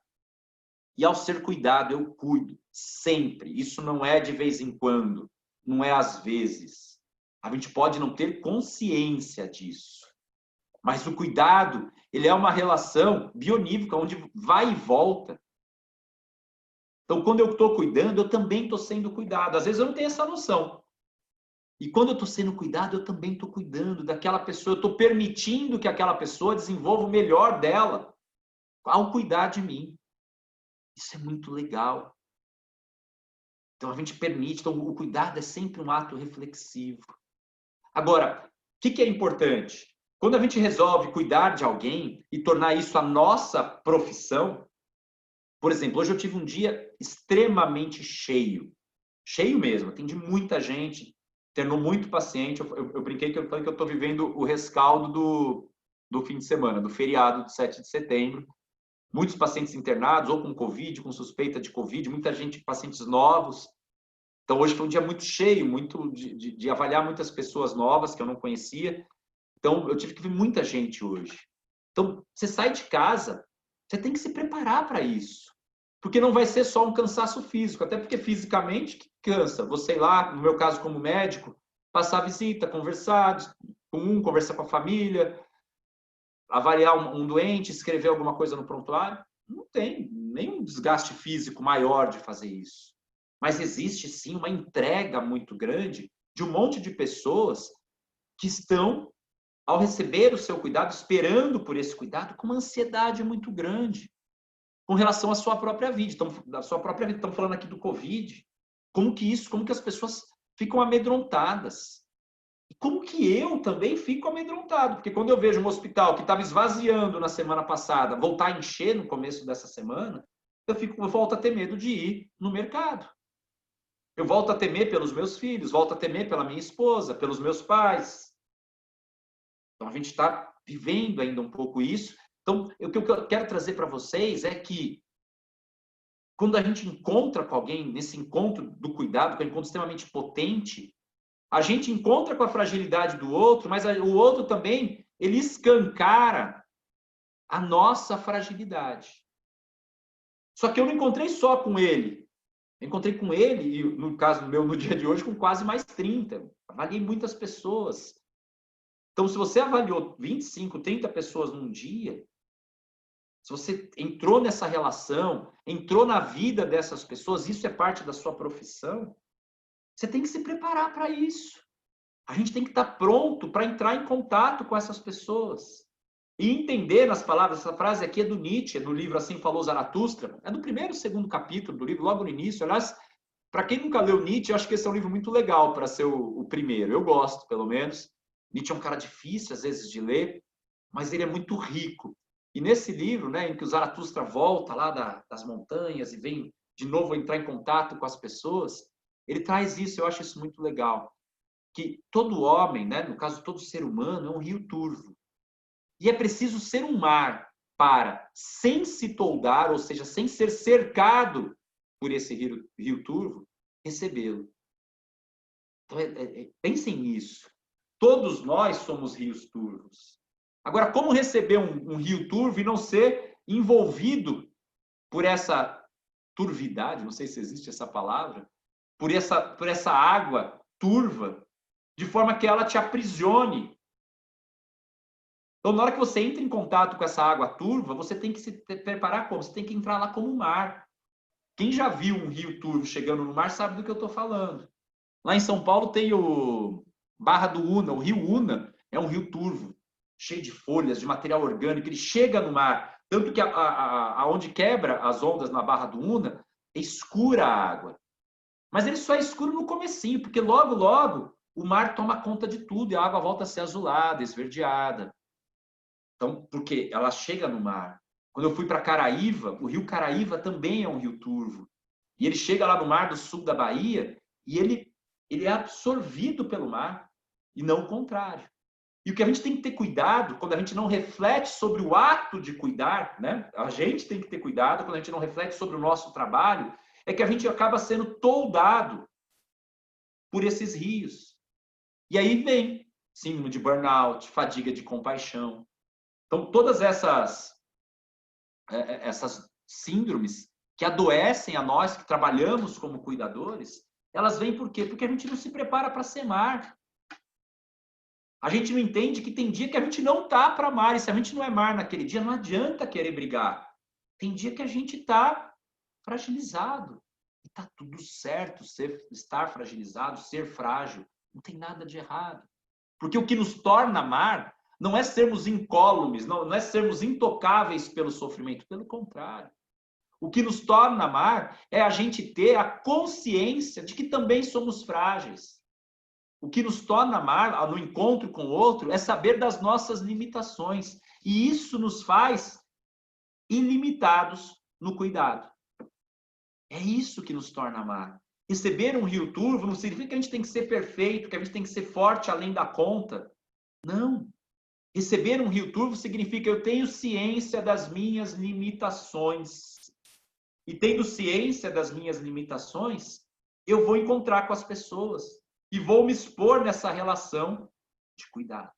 E ao ser cuidado, eu cuido, sempre. Isso não é de vez em quando, não é às vezes. A gente pode não ter consciência disso. Mas o cuidado, ele é uma relação bionívoca, onde vai e volta. Então, quando eu estou cuidando, eu também estou sendo cuidado. Às vezes eu não tenho essa noção. E quando eu estou sendo cuidado, eu também estou cuidando daquela pessoa. Eu estou permitindo que aquela pessoa desenvolva o melhor dela ao cuidar de mim. Isso é muito legal. Então, a gente permite. Então, o cuidado é sempre um ato reflexivo. Agora, o que é importante? Quando a gente resolve cuidar de alguém e tornar isso a nossa profissão, por exemplo, hoje eu tive um dia extremamente cheio. Cheio mesmo, atendi muita gente, internou muito paciente. Eu brinquei que eu falei que eu estou vivendo o rescaldo do fim de semana, do feriado de 7 de setembro. Muitos pacientes internados, ou com Covid, com suspeita de Covid, muita gente, pacientes novos. Então, hoje foi um dia muito cheio, muito de avaliar muitas pessoas novas que eu não conhecia. Então, eu tive que ver muita gente hoje. Então, você sai de casa, você tem que se preparar para isso. Porque não vai ser só um cansaço físico, até porque fisicamente cansa. Você ir lá, no meu caso como médico, passar a visita, conversar conversar com a família, avaliar um doente, escrever alguma coisa no prontuário. Não tem nenhum desgaste físico maior de fazer isso. Mas existe sim uma entrega muito grande de um monte de pessoas que estão, ao receber o seu cuidado, esperando por esse cuidado, com uma ansiedade muito grande com relação à sua própria vida. Estamos falando aqui do Covid. Como que as pessoas ficam amedrontadas? E como que eu também fico amedrontado? Porque quando eu vejo um hospital que estava esvaziando na semana passada, voltar a encher no começo dessa semana, eu volto a ter medo de ir no mercado. Eu volto a temer pelos meus filhos, volto a temer pela minha esposa, pelos meus pais. Então, a gente está vivendo ainda um pouco isso. Então, o que eu quero trazer para vocês é que, quando a gente encontra com alguém, nesse encontro do cuidado, que é um encontro extremamente potente, a gente encontra com a fragilidade do outro, mas o outro também, ele escancara a nossa fragilidade. Só que eu não encontrei só com ele. Eu encontrei com ele, e no caso meu, no dia de hoje, com quase mais 30. Avaliei muitas pessoas. Então, se você avaliou 25, 30 pessoas num dia, se você entrou nessa relação, entrou na vida dessas pessoas, isso é parte da sua profissão, você tem que se preparar para isso. A gente tem que estar pronto para entrar em contato com essas pessoas. E entender nas palavras, essa frase aqui é do Nietzsche, do livro Assim Falou Zaratustra, é do primeiro e segundo capítulo do livro, logo no início. Aliás, para quem nunca leu Nietzsche, eu acho que esse é um livro muito legal para ser o primeiro. Eu gosto, pelo menos. Nietzsche é um cara difícil, às vezes, de ler, mas ele é muito rico. E nesse livro, né, em que o Zaratustra volta lá das montanhas e vem de novo entrar em contato com as pessoas, ele traz isso, eu acho isso muito legal. Que todo homem, né, no caso todo ser humano, é um rio turvo. E é preciso ser um mar para, sem se toldar, ou seja, sem ser cercado por esse rio turvo, recebê-lo. Então, pensem nisso. Todos nós somos rios turvos. Agora, como receber um rio turvo e não ser envolvido por essa turvidade, não sei se existe essa palavra, por essa água turva, de forma que ela te aprisione. Então, na hora que você entra em contato com essa água turva, você tem que se preparar como? Você tem que entrar lá como um mar. Quem já viu um rio turvo chegando no mar sabe do que eu estou falando. Lá em São Paulo tem o Barra do Una, o rio Una é um rio turvo, cheio de folhas, de material orgânico, ele chega no mar, tanto que aonde quebra as ondas na Barra do Una, é escura a água. Mas ele só é escuro no comecinho, porque logo, logo, o mar toma conta de tudo e a água volta a ser azulada, esverdeada. Então, porque ela chega no mar. Quando eu fui para Caraíva, o rio Caraíva também é um rio turvo. E ele chega lá no mar do sul da Bahia e ele é absorvido pelo mar e não o contrário. E o que a gente tem que ter cuidado, quando a gente não reflete sobre o ato de cuidar, né? A gente tem que ter cuidado quando a gente não reflete sobre o nosso trabalho, é que a gente acaba sendo toldado por esses rios. E aí vem síndrome de burnout, fadiga de compaixão. Então, todas essas síndromes que adoecem a nós que trabalhamos como cuidadores, elas vêm por quê? Porque a gente não se prepara para ser mar. A gente não entende que tem dia que a gente não tá para mar. E se a gente não é mar naquele dia, não adianta querer brigar. Tem dia que a gente está fragilizado. E está tudo certo estar fragilizado, ser frágil. Não tem nada de errado. Porque o que nos torna mar não é sermos incólumes, não é sermos intocáveis pelo sofrimento. Pelo contrário. O que nos torna amar é a gente ter a consciência de que também somos frágeis. O que nos torna amar no encontro com o outro é saber das nossas limitações. E isso nos faz ilimitados no cuidado. É isso que nos torna amar. Receber um rio turvo não significa que a gente tem que ser perfeito, que a gente tem que ser forte além da conta. Não. Receber um rio turvo significa que eu tenho ciência das minhas limitações. E tendo ciência das minhas limitações, eu vou encontrar com as pessoas e vou me expor nessa relação de cuidado.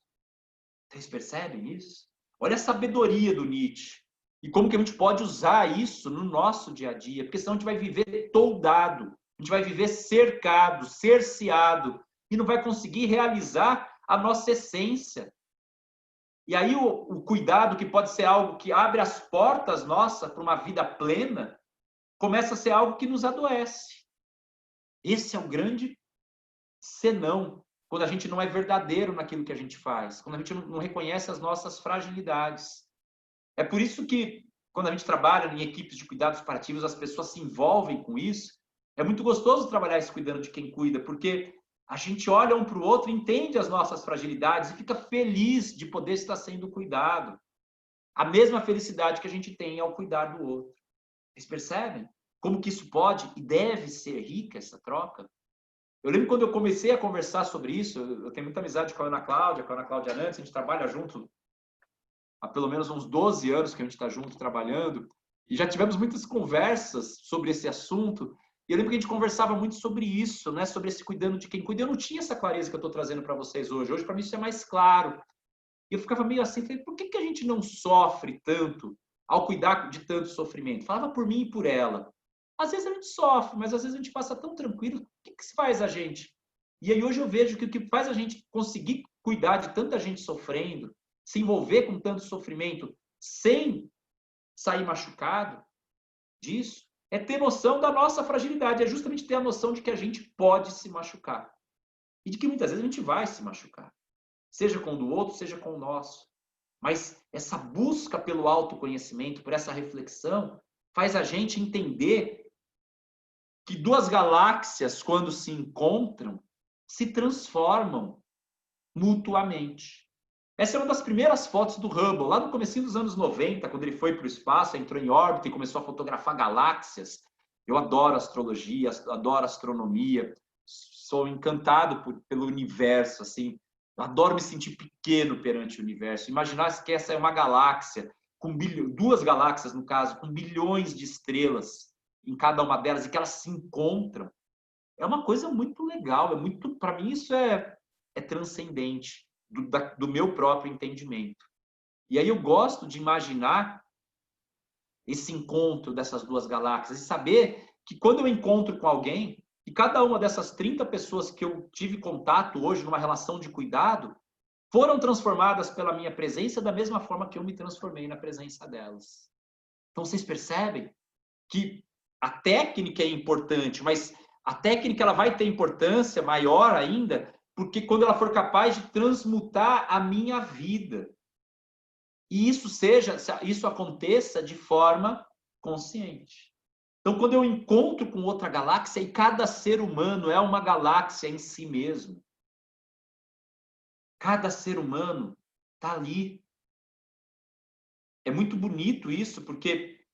Vocês percebem isso? Olha a sabedoria do Nietzsche. E como que a gente pode usar isso no nosso dia a dia? Porque senão a gente vai viver toldado, a gente vai viver cercado, cerceado, e não vai conseguir realizar a nossa essência. E aí o cuidado, que pode ser algo que abre as portas nossas para uma vida plena, começa a ser algo que nos adoece. Esse é o grande senão, quando a gente não é verdadeiro naquilo que a gente faz, quando a gente não reconhece as nossas fragilidades. É por isso que, quando a gente trabalha em equipes de cuidados paliativos, as pessoas se envolvem com isso. É muito gostoso trabalhar esse cuidando de quem cuida, porque a gente olha um para o outro, entende as nossas fragilidades e fica feliz de poder estar sendo cuidado. A mesma felicidade que a gente tem ao cuidar do outro. Vocês percebem como que isso pode e deve ser rica, essa troca? Eu lembro quando eu comecei a conversar sobre isso, eu tenho muita amizade com a Ana Cláudia Nantes, a gente trabalha junto há pelo menos uns 12 anos que a gente está junto trabalhando, e já tivemos muitas conversas sobre esse assunto, e eu lembro que a gente conversava muito sobre isso, né? Sobre esse cuidando de quem cuida. Eu não tinha essa clareza que eu estou trazendo para vocês hoje. Hoje, para mim, isso é mais claro. E eu ficava meio assim, falei, por que a gente não sofre tanto ao cuidar de tanto sofrimento? Falava por mim e por ela. Às vezes a gente sofre, mas às vezes a gente passa tão tranquilo. O que se faz a gente? E aí hoje eu vejo que o que faz a gente conseguir cuidar de tanta gente sofrendo, se envolver com tanto sofrimento, sem sair machucado disso, é ter noção da nossa fragilidade, é justamente ter a noção de que a gente pode se machucar. E de que muitas vezes a gente vai se machucar. Seja com o do outro, seja com o nosso. Mas essa busca pelo autoconhecimento, por essa reflexão, faz a gente entender que duas galáxias, quando se encontram, se transformam mutuamente. Essa é uma das primeiras fotos do Hubble, lá no comecinho dos anos 90, quando ele foi para o espaço, entrou em órbita e começou a fotografar galáxias. Eu adoro astrologia, adoro astronomia, sou encantado pelo universo, assim. Eu adoro me sentir pequeno perante o universo. Imaginar que essa é uma galáxia, com duas galáxias, no caso, com bilhões de estrelas em cada uma delas, e que elas se encontram. É uma coisa muito legal, para mim isso é transcendente do meu próprio entendimento. E aí eu gosto de imaginar esse encontro dessas duas galáxias e saber que quando eu encontro com alguém, e cada uma dessas 30 pessoas que eu tive contato hoje numa relação de cuidado, foram transformadas pela minha presença da mesma forma que eu me transformei na presença delas. Então vocês percebem que a técnica é importante, mas a técnica ela vai ter importância maior ainda porque quando ela for capaz de transmutar a minha vida. E isso aconteça de forma consciente. Então, quando eu encontro com outra galáxia, e cada ser humano é uma galáxia em si mesmo. Cada ser humano está ali. É muito bonito isso, porque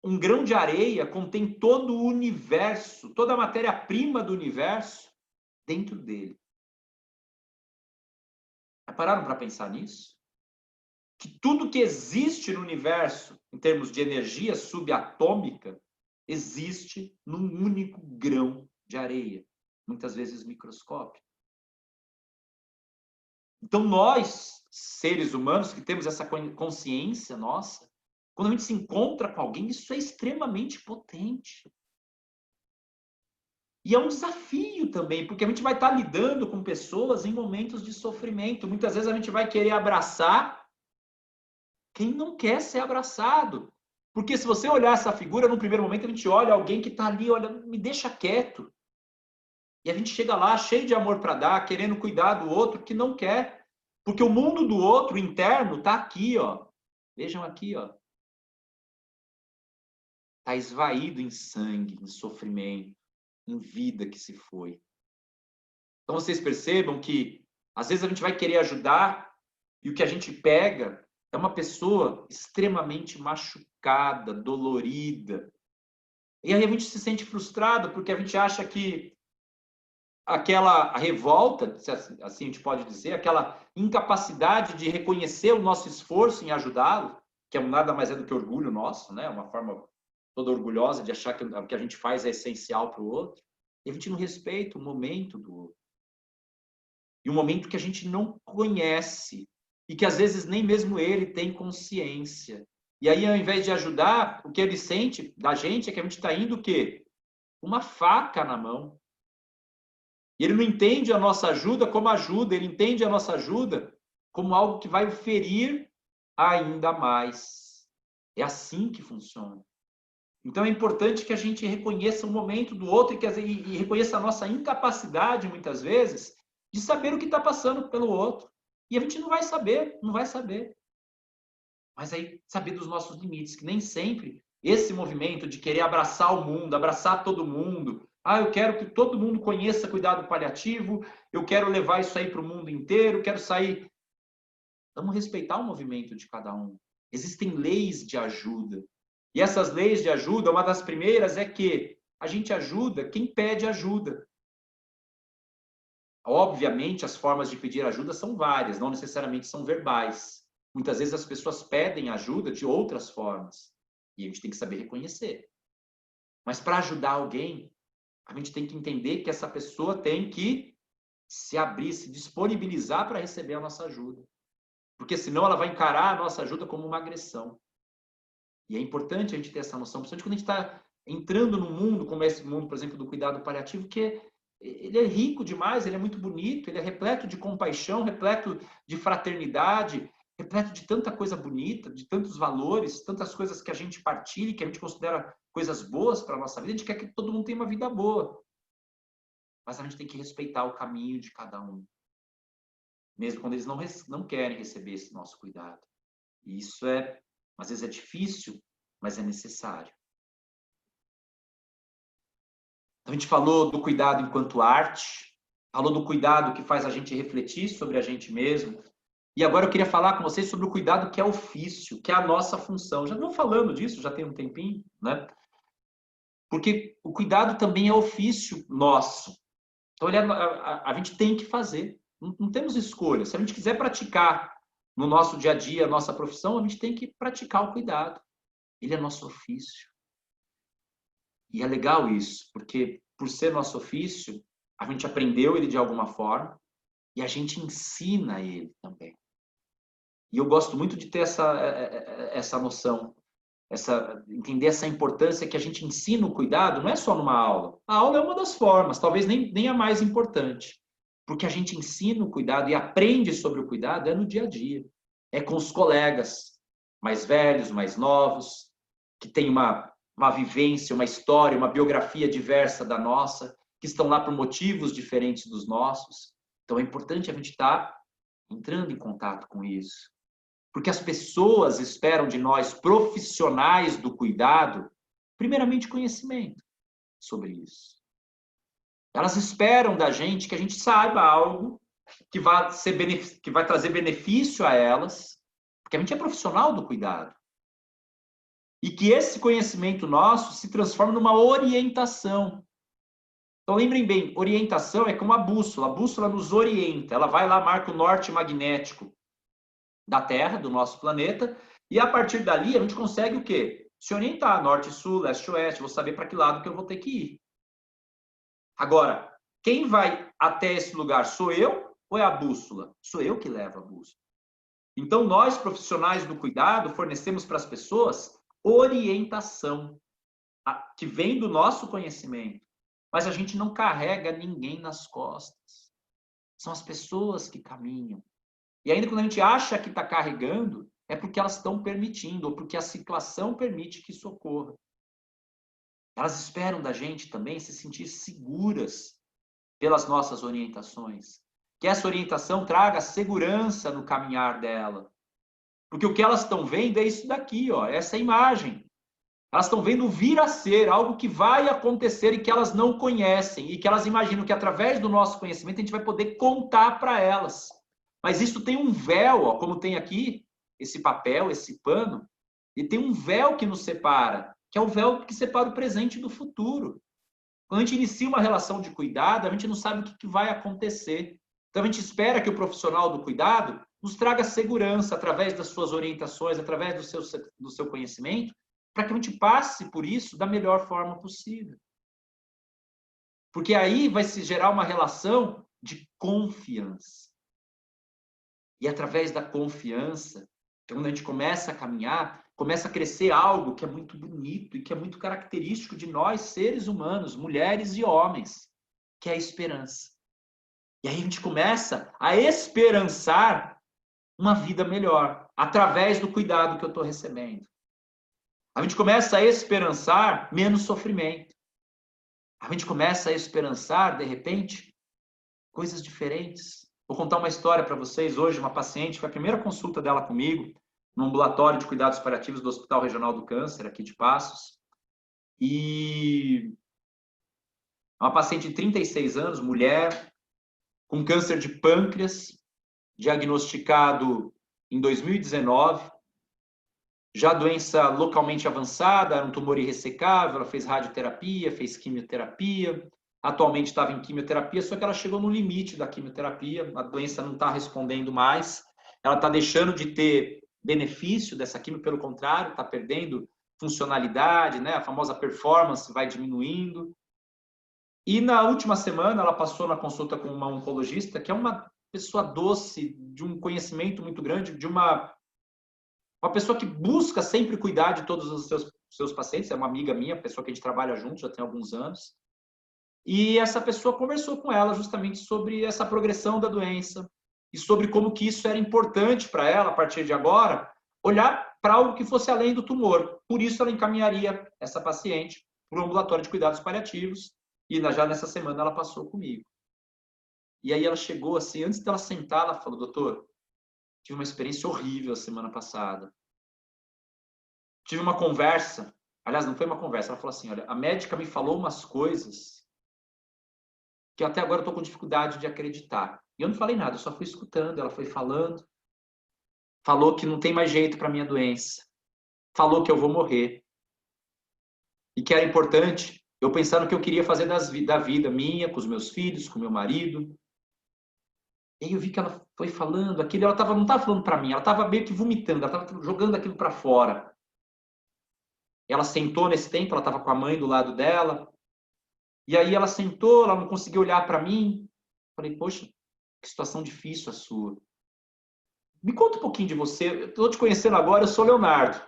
um grão de areia contém todo o universo, toda a matéria-prima do universo dentro dele. Já pararam para pensar nisso? Que tudo que existe no universo, em termos de energia subatômica, existe num único grão de areia, muitas vezes microscópico. Então, nós, seres humanos, que temos essa consciência nossa, quando a gente se encontra com alguém, isso é extremamente potente. E é um desafio também, porque a gente vai estar lidando com pessoas em momentos de sofrimento. Muitas vezes a gente vai querer abraçar quem não quer ser abraçado. Porque se você olhar essa figura, no primeiro momento a gente olha alguém que está ali, olha, me deixa quieto. E a gente chega lá cheio de amor para dar, querendo cuidar do outro que não quer. Porque o mundo do outro, interno, está aqui, ó. Vejam aqui, ó. está esvaído em sangue, em sofrimento, em vida que se foi. Então vocês percebam que às vezes a gente vai querer ajudar e o que a gente pega é uma pessoa extremamente machucada, dolorida. E aí a gente se sente frustrado porque a gente acha que aquela revolta, se assim a gente pode dizer, aquela incapacidade de reconhecer o nosso esforço em ajudá-lo, que nada mais é do que orgulho nosso, né? Uma forma toda orgulhosa de achar que o que a gente faz é essencial para o outro. E a gente não respeita o momento do outro. E um momento que a gente não conhece e que às vezes nem mesmo ele tem consciência. E aí, ao invés de ajudar, o que ele sente da gente é que a gente está indo o quê? Uma faca na mão. E ele não entende a nossa ajuda como ajuda, ele entende a nossa ajuda como algo que vai o ferir ainda mais. É assim que funciona. Então é importante que a gente reconheça o momento do outro e reconheça a nossa incapacidade, muitas vezes, de saber o que está passando pelo outro. E a gente não vai saber, não vai saber. Mas aí saber dos nossos limites, que nem sempre esse movimento de querer abraçar o mundo, abraçar todo mundo, eu quero que todo mundo conheça cuidado paliativo, eu quero levar isso aí para o mundo inteiro, quero sair. Vamos respeitar o movimento de cada um. Existem leis de ajuda. E essas leis de ajuda, uma das primeiras é que a gente ajuda quem pede ajuda. Obviamente, as formas de pedir ajuda são várias, não necessariamente são verbais. Muitas vezes as pessoas pedem ajuda de outras formas. E a gente tem que saber reconhecer. Mas para ajudar alguém, a gente tem que entender que essa pessoa tem que se abrir, se disponibilizar para receber a nossa ajuda. Porque senão ela vai encarar a nossa ajuda como uma agressão. E é importante a gente ter essa noção, principalmente quando a gente está entrando num mundo como esse mundo, por exemplo, do cuidado paliativo, que ele é rico demais, ele é muito bonito, ele é repleto de compaixão, repleto de fraternidade, repleto de tanta coisa bonita, de tantos valores, tantas coisas que a gente partilha, que a gente considera coisas boas para a nossa vida. A gente quer que todo mundo tenha uma vida boa. Mas a gente tem que respeitar o caminho de cada um. Mesmo quando eles não querem receber esse nosso cuidado. E isso às vezes é difícil, mas é necessário. Então, a gente falou do cuidado enquanto arte, falou do cuidado que faz a gente refletir sobre a gente mesmo. E agora eu queria falar com vocês sobre o cuidado que é ofício, que é a nossa função. Já estou falando disso, já tem um tempinho, né? Porque o cuidado também é ofício nosso. Então, a gente tem que fazer. Não temos escolha. Se a gente quiser praticar no nosso dia a dia, a nossa profissão, a gente tem que praticar o cuidado. Ele é nosso ofício. E é legal isso, porque por ser nosso ofício, a gente aprendeu ele de alguma forma e a gente ensina ele também. E eu gosto muito de ter essa noção, entender essa importância que a gente ensina o cuidado, não é só numa aula. A aula é uma das formas, talvez nem a mais importante. Porque a gente ensina o cuidado e aprende sobre o cuidado no dia a dia. É com os colegas mais velhos, mais novos, que têm uma vivência, uma história, uma biografia diversa da nossa, que estão lá por motivos diferentes dos nossos. Então é importante a gente estar entrando em contato com isso. Porque as pessoas esperam de nós, profissionais do cuidado, primeiramente conhecimento sobre isso. Elas esperam da gente que a gente saiba algo que vai trazer benefício a elas, porque a gente é profissional do cuidado. E que esse conhecimento nosso se transforme numa orientação. Então, lembrem bem, orientação é como a bússola nos orienta, ela vai lá, marca o norte magnético da Terra, do nosso planeta, e a partir dali a gente consegue o quê? Se orientar, norte, sul, leste, oeste, vou saber para que lado que eu vou ter que ir. Agora, quem vai até esse lugar, sou eu ou é a bússola? Sou eu que levo a bússola. Então, nós, profissionais do cuidado, fornecemos para as pessoas orientação, que vem do nosso conhecimento. Mas a gente não carrega ninguém nas costas. São as pessoas que caminham. E ainda quando a gente acha que está carregando, é porque elas estão permitindo, ou porque a situação permite que isso ocorra. Elas esperam da gente também se sentir seguras pelas nossas orientações. Que essa orientação traga segurança no caminhar dela. Porque o que elas estão vendo é isso daqui, ó, essa imagem. Elas estão vendo vir a ser algo que vai acontecer e que elas não conhecem e que elas imaginam que através do nosso conhecimento a gente vai poder contar para elas. Mas isso tem um véu, ó, como tem aqui esse papel, esse pano, e tem um véu que nos separa, que é o véu que separa o presente do futuro. Quando a gente inicia uma relação de cuidado, a gente não sabe o que vai acontecer. Então a gente espera que o profissional do cuidado nos traga segurança através das suas orientações, através do seu conhecimento, para que a gente passe por isso da melhor forma possível. Porque aí vai se gerar uma relação de confiança. E através da confiança, quando a gente começa a caminhar, começa a crescer algo que é muito bonito e que é muito característico de nós, seres humanos, mulheres e homens, que é a esperança. E aí a gente começa a esperançar uma vida melhor, através do cuidado que eu estou recebendo. A gente começa a esperançar menos sofrimento. A gente começa a esperançar, de repente, coisas diferentes. Vou contar uma história para vocês hoje. Uma paciente, foi a primeira consulta dela comigo, no ambulatório de cuidados paliativos do Hospital Regional do Câncer, aqui de Passos. E uma paciente de 36 anos, mulher, com câncer de pâncreas, diagnosticado em 2019. Já doença localmente avançada, era um tumor irressecável, ela fez radioterapia, fez quimioterapia, atualmente estava em quimioterapia, só que ela chegou no limite da quimioterapia, a doença não está respondendo mais, ela está deixando de ter benefício dessa quimio, pelo contrário, está perdendo funcionalidade, né? A famosa performance vai diminuindo. E na última semana ela passou na consulta com uma oncologista, que é uma pessoa doce, de um conhecimento muito grande, de uma pessoa que busca sempre cuidar de todos os seus pacientes, é uma amiga minha, pessoa que a gente trabalha junto já tem alguns anos. E essa pessoa conversou com ela justamente sobre essa progressão da doença e sobre como que isso era importante para ela, a partir de agora, olhar para algo que fosse além do tumor. Por isso ela encaminharia essa paciente para o ambulatório de cuidados paliativos e já nessa semana ela passou comigo. E aí ela chegou assim, antes dela sentar, ela falou: doutor, tive uma experiência horrível a semana passada. Tive uma conversa, aliás, não foi uma conversa, ela falou assim: olha, a médica me falou umas coisas que até agora eu estou com dificuldade de acreditar. E eu não falei nada, eu só fui escutando, ela foi falando. Falou que não tem mais jeito para minha doença. Falou que eu vou morrer. E que era importante eu pensar no que eu queria fazer da vida minha, com os meus filhos, com o meu marido. E aí eu vi que ela foi falando aquilo, ela não estava falando para mim, ela estava meio que vomitando, ela estava jogando aquilo para fora. Ela sentou nesse tempo, ela estava com a mãe do lado dela. E aí ela sentou, ela não conseguia olhar para mim. Falei: poxa, que situação difícil a sua. Me conta um pouquinho de você. Eu estou te conhecendo agora, eu sou Leonardo.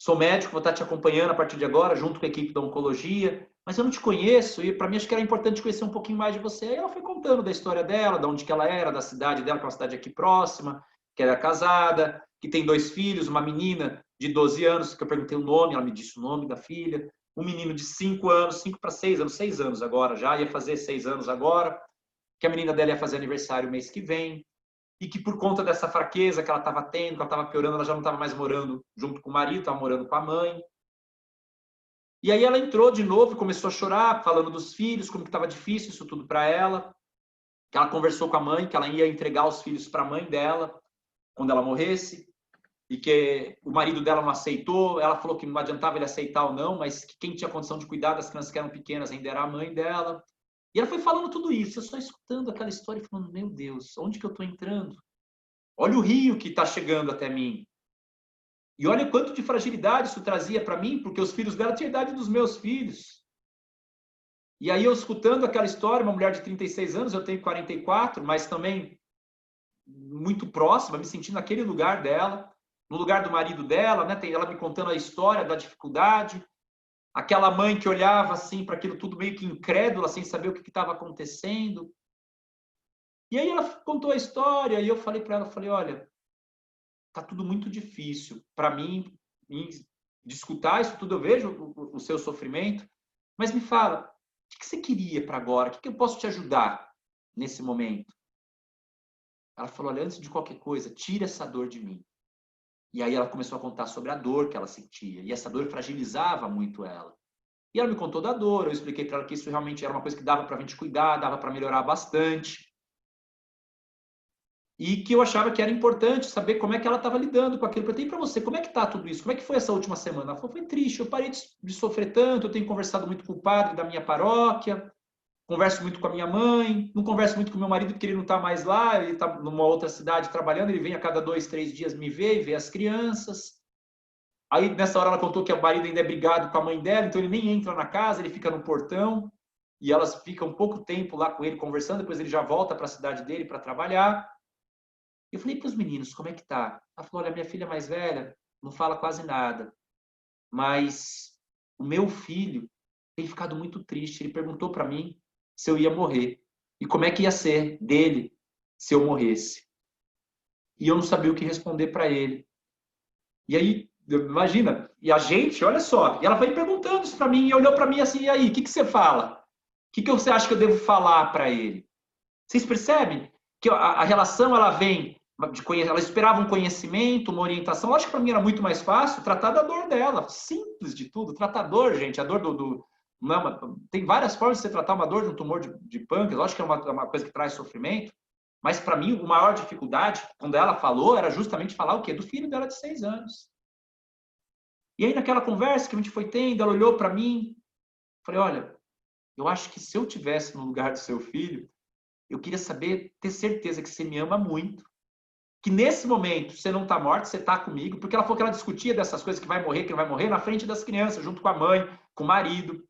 Sou médico, vou estar te acompanhando a partir de agora, junto com a equipe da oncologia. Mas eu não te conheço e para mim acho que era importante conhecer um pouquinho mais de você. Aí ela foi contando da história dela, de onde que ela era, da cidade dela, que é uma cidade aqui próxima, que era casada, que tem 2 filhos, uma menina de 12 anos, que eu perguntei o nome, ela me disse o nome da filha. Um menino de 5 anos, 5 para 6 anos, 6 anos agora já, ia fazer 6 anos agora, que a menina dela ia fazer aniversário mês que vem, e que por conta dessa fraqueza que ela estava tendo, que ela estava piorando, ela já não estava mais morando junto com o marido, estava morando com a mãe. E aí ela entrou de novo e começou a chorar, falando dos filhos, como que estava difícil isso tudo para ela, que ela conversou com a mãe, que ela ia entregar os filhos para a mãe dela, quando ela morresse, e que o marido dela não aceitou. Ela falou que não adiantava ele aceitar ou não, mas que quem tinha condição de cuidar das crianças que eram pequenas ainda era a mãe dela. E ela foi falando tudo isso, eu só escutando aquela história e falando: meu Deus, onde que eu estou entrando? Olha o rio que está chegando até mim. E olha o quanto de fragilidade isso trazia para mim, porque os filhos dela tinham a idade dos meus filhos. E aí eu escutando aquela história, uma mulher de 36 anos, eu tenho 44, mas também muito próxima, me sentindo naquele lugar dela, no lugar do marido dela, né? Ela me contando a história da dificuldade, aquela mãe que olhava assim para aquilo tudo meio que incrédula, sem saber o que estava acontecendo. E aí ela contou a história e eu falei para ela, falei: olha, tá tudo muito difícil para mim de escutar isso tudo, eu vejo o seu sofrimento, mas me fala, o que você queria para agora? O que eu posso te ajudar nesse momento? Ela falou: olha, antes de qualquer coisa, tira essa dor de mim. E aí ela começou a contar sobre a dor que ela sentia. E essa dor fragilizava muito ela. E ela me contou da dor, eu expliquei para ela que isso realmente era uma coisa que dava para a gente cuidar, dava para melhorar bastante. E que eu achava que era importante saber como é que ela estava lidando com aquilo. Eu perguntei para você, como é que está tudo isso? Como é que foi essa última semana? Ela falou, foi triste, eu parei de sofrer tanto, eu tenho conversado muito com o padre da minha paróquia, converso muito com a minha mãe, não converso muito com o meu marido porque ele não está mais lá, ele está numa outra cidade trabalhando, ele vem a cada 2, 3 dias me ver e ver as crianças. Aí, nessa hora, ela contou que o marido ainda é brigado com a mãe dela, então ele nem entra na casa, ele fica no portão, e elas ficam pouco tempo lá com ele conversando, depois ele já volta para a cidade dele para trabalhar. Eu falei para os meninos, como é que tá? Ela falou, olha, minha filha mais velha não fala quase nada, mas o meu filho tem ficado muito triste. Ele perguntou para mim se eu ia morrer e como é que ia ser dele se eu morresse. E eu não sabia o que responder para ele. E aí, imagina, e a gente, olha só, e ela foi perguntando isso para mim, e olhou para mim assim, e aí, o que você fala? O que você acha que eu devo falar para ele? Vocês percebem que a relação, ela vem, ela esperava um conhecimento, uma orientação. Acho que para mim era muito mais fácil tratar da dor dela, simples de tudo. Tratar a dor, gente, a dor tem várias formas de você tratar uma dor de um tumor de pâncreas. Acho que é uma coisa que traz sofrimento. Mas para mim, a maior dificuldade, quando ela falou, era justamente falar o quê? Do filho dela de 6 anos. E aí, naquela conversa que a gente foi tendo, ela olhou para mim, falei, olha, eu acho que se eu tivesse no lugar do seu filho, eu queria saber, ter certeza que você me ama muito, que nesse momento você não está morta, você está comigo, porque ela falou que ela discutia dessas coisas, que vai morrer, que não vai morrer, na frente das crianças, junto com a mãe, com o marido.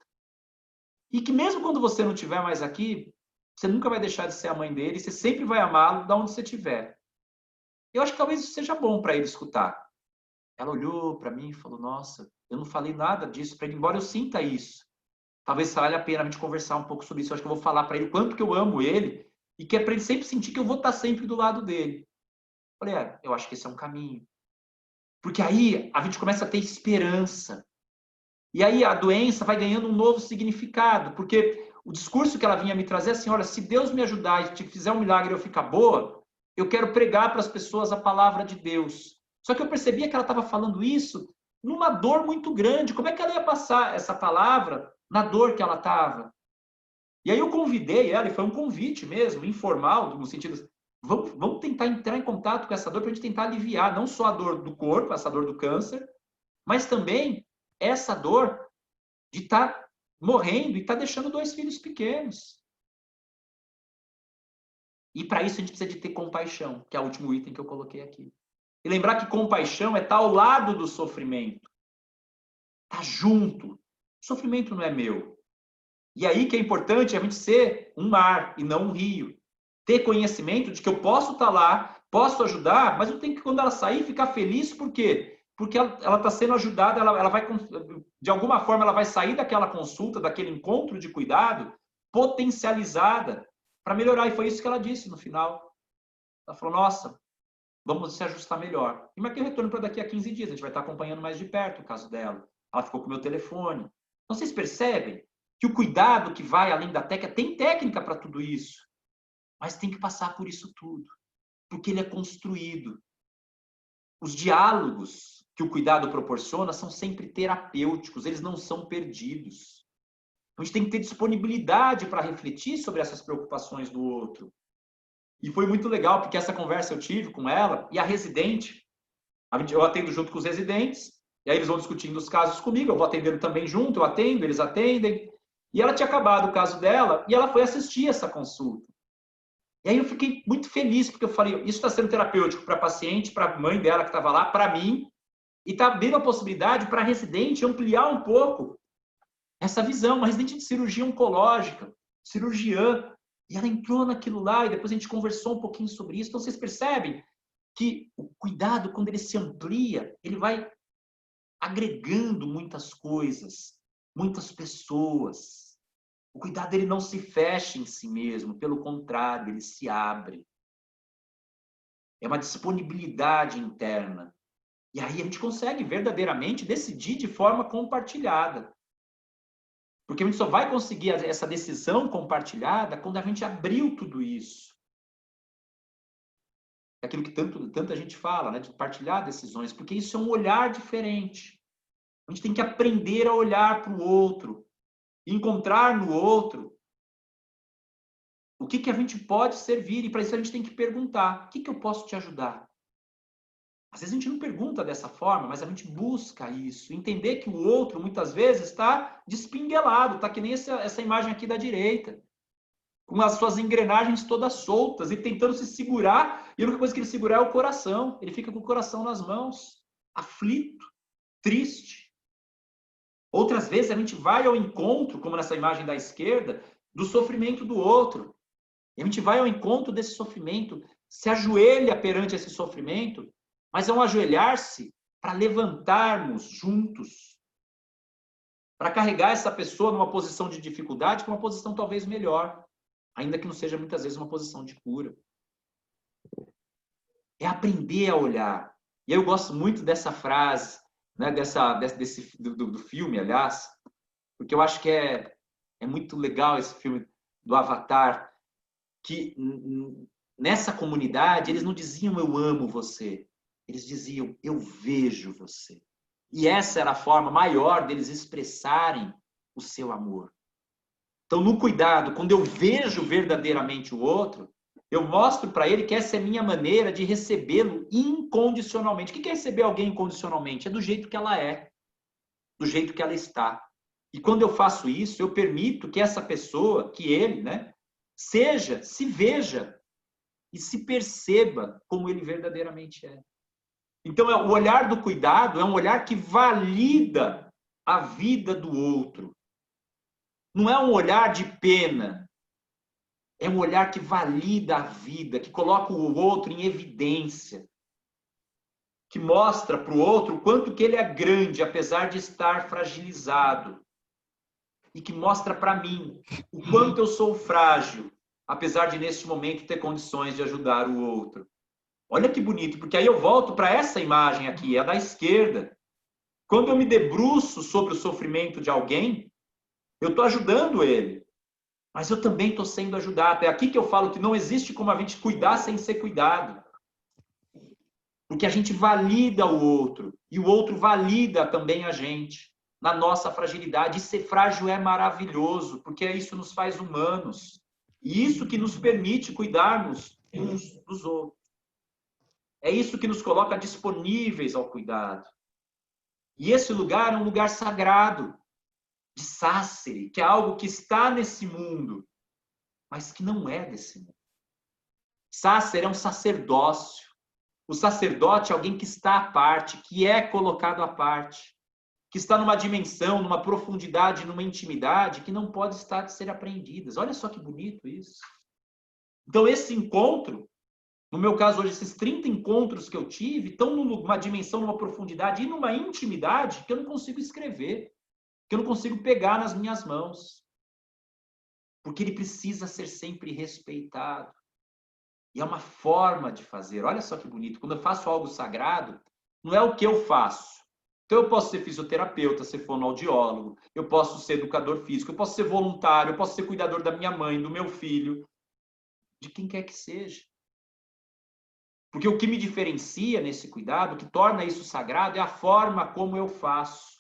E que mesmo quando você não estiver mais aqui, você nunca vai deixar de ser a mãe dele, você sempre vai amá-lo de onde você estiver. Eu acho que talvez isso seja bom para ele escutar. Ela olhou para mim e falou, nossa, eu não falei nada disso para ele, embora eu sinta isso. Talvez valha a pena a gente conversar um pouco sobre isso. Eu acho que eu vou falar para ele o quanto que eu amo ele e que é para ele sempre sentir que eu vou estar sempre do lado dele. Eu falei, eu acho que esse é um caminho. Porque aí a gente começa a ter esperança. E aí a doença vai ganhando um novo significado. Porque o discurso que ela vinha me trazer é assim, olha, se Deus me ajudar e te fizer um milagre e eu ficar boa, eu quero pregar para as pessoas a palavra de Deus. Só que eu percebia que ela estava falando isso numa dor muito grande. Como é que ela ia passar essa palavra na dor que ela estava? E aí eu convidei ela, e foi um convite mesmo, informal, no sentido, vamos tentar entrar em contato com essa dor para a gente tentar aliviar não só a dor do corpo, essa dor do câncer, mas também essa dor de estar morrendo e estar deixando 2 filhos pequenos. E para isso a gente precisa de ter compaixão, que é o último item que eu coloquei aqui. E lembrar que compaixão é estar ao lado do sofrimento. Estar junto. O sofrimento não é meu. E aí que é importante a gente ser um mar e não um rio. Ter conhecimento de que eu posso estar lá, posso ajudar, mas eu tenho que, quando ela sair, ficar feliz. Por quê? Porque ela está sendo ajudada, ela vai, de alguma forma, ela vai sair daquela consulta, daquele encontro de cuidado, potencializada para melhorar. E foi isso que ela disse no final. Ela falou, nossa, vamos se ajustar melhor. E marquei o retorno para daqui a 15 dias. A gente vai estar acompanhando mais de perto o caso dela. Ela ficou com o meu telefone. Então, vocês percebem que o cuidado que vai além da técnica, tem técnica para tudo isso, mas tem que passar por isso tudo, porque ele é construído. Os diálogos que o cuidado proporciona são sempre terapêuticos, eles não são perdidos. A gente tem que ter disponibilidade para refletir sobre essas preocupações do outro. E foi muito legal, porque essa conversa eu tive com ela e a residente, eu atendo junto com os residentes, e aí eles vão discutindo os casos comigo, eu vou atendendo também junto, eu atendo, eles atendem. E ela tinha acabado o caso dela e ela foi assistir essa consulta. E aí eu fiquei muito feliz, porque eu falei, isso está sendo terapêutico para a paciente, para a mãe dela que estava lá, para mim, e está abrindo a possibilidade para a residente ampliar um pouco essa visão, uma residente de cirurgia oncológica, cirurgiã, e ela entrou naquilo lá e depois a gente conversou um pouquinho sobre isso. Então vocês percebem que o cuidado, quando ele se amplia, ele vai agregando muitas coisas, muitas pessoas. O cuidado ele não se fecha em si mesmo, pelo contrário, ele se abre. É uma disponibilidade interna. E aí a gente consegue verdadeiramente decidir de forma compartilhada. Porque a gente só vai conseguir essa decisão compartilhada quando a gente abriu tudo isso. É aquilo que tanta gente fala, né? De partilhar decisões, porque isso é um olhar diferente. A gente tem que aprender a olhar para o outro, encontrar no outro o que a gente pode servir, e para isso a gente tem que perguntar: o que eu posso te ajudar? Às vezes a gente não pergunta dessa forma, mas a gente busca isso. Entender que o outro, muitas vezes, está despinguelado, está que nem essa imagem aqui da direita, com as suas engrenagens todas soltas e tentando se segurar, e a única coisa que ele segurar é o coração. Ele fica com o coração nas mãos, aflito, triste. Outras vezes a gente vai ao encontro, como nessa imagem da esquerda, do sofrimento do outro. E a gente vai ao encontro desse sofrimento, se ajoelha perante esse sofrimento, mas é um ajoelhar-se para levantarmos juntos, para carregar essa pessoa numa posição de dificuldade para uma posição talvez melhor, ainda que não seja muitas vezes uma posição de cura. É aprender a olhar. E eu gosto muito dessa frase, né, do filme, aliás, porque eu acho que é muito legal esse filme do Avatar, que nessa comunidade eles não diziam eu amo você, eles diziam eu vejo você. E essa era a forma maior deles expressarem o seu amor. Então, no cuidado, quando eu vejo verdadeiramente o outro, eu mostro para ele que essa é a minha maneira de recebê-lo incondicionalmente. O que é receber alguém incondicionalmente? É do jeito que ela é, do jeito que ela está. E quando eu faço isso, eu permito que essa pessoa, que ele, né, se veja e se perceba como ele verdadeiramente é. Então, o olhar do cuidado é um olhar que valida a vida do outro. Não é um olhar de pena. É um olhar que valida a vida, que coloca o outro em evidência, que mostra para o outro o quanto que ele é grande, apesar de estar fragilizado. E que mostra para mim o quanto eu sou frágil, apesar de, nesse momento, ter condições de ajudar o outro. Olha que bonito, porque aí eu volto para essa imagem aqui, a da esquerda. Quando eu me debruço sobre o sofrimento de alguém, eu estou ajudando ele. Mas eu também estou sendo ajudado. É aqui que eu falo que não existe como a gente cuidar sem ser cuidado. Porque a gente valida o outro. E o outro valida também a gente. Na nossa fragilidade. E ser frágil é maravilhoso, porque isso nos faz humanos. E isso que nos permite cuidarmos uns dos outros. É isso que nos coloca disponíveis ao cuidado. E esse lugar é um lugar sagrado, de Sácere, que é algo que está nesse mundo, mas que não é desse mundo. Sácere é um sacerdócio. O sacerdote é alguém que está à parte, que é colocado à parte, que está numa dimensão, numa profundidade, numa intimidade que não pode estar de ser apreendidas. Olha só que bonito isso. Então, esse encontro, no meu caso hoje, esses 30 encontros que eu tive, estão numa dimensão, numa profundidade e numa intimidade que eu não consigo escrever, que eu não consigo pegar nas minhas mãos. Porque ele precisa ser sempre respeitado. E é uma forma de fazer. Olha só que bonito. Quando eu faço algo sagrado, não é o que eu faço. Então, eu posso ser fisioterapeuta, ser fonoaudiólogo, eu posso ser educador físico, eu posso ser voluntário, eu posso ser cuidador da minha mãe, do meu filho, de quem quer que seja. Porque o que me diferencia nesse cuidado, o que torna isso sagrado, é a forma como eu faço.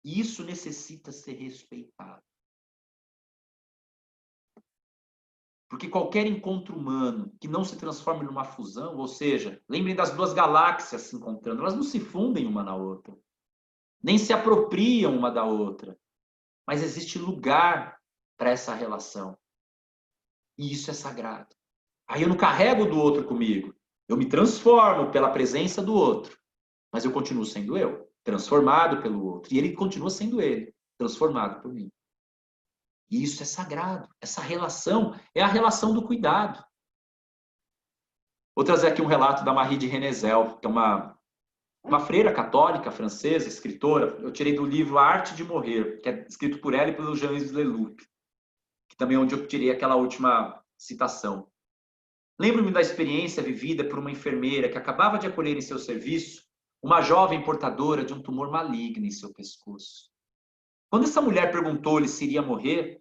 E isso necessita ser respeitado. Porque qualquer encontro humano que não se transforme numa fusão, ou seja, lembrem das duas galáxias se encontrando, elas não se fundem uma na outra, nem se apropriam uma da outra, mas existe lugar para essa relação. E isso é sagrado. Aí eu não carrego do outro comigo, eu me transformo pela presença do outro, mas eu continuo sendo eu, transformado pelo outro, e ele continua sendo ele, transformado por mim. E isso é sagrado. Essa relação é a relação do cuidado. Vou trazer aqui um relato da Marie de Renezel, que é uma freira católica francesa, escritora. Eu tirei do livro A Arte de Morrer, que é escrito por ela e pelo Jean-Yves Leloup, que também é onde eu tirei aquela última citação. Lembro-me da experiência vivida por uma enfermeira que acabava de acolher em seu serviço uma jovem portadora de um tumor maligno em seu pescoço. Quando essa mulher perguntou-lhe se iria morrer,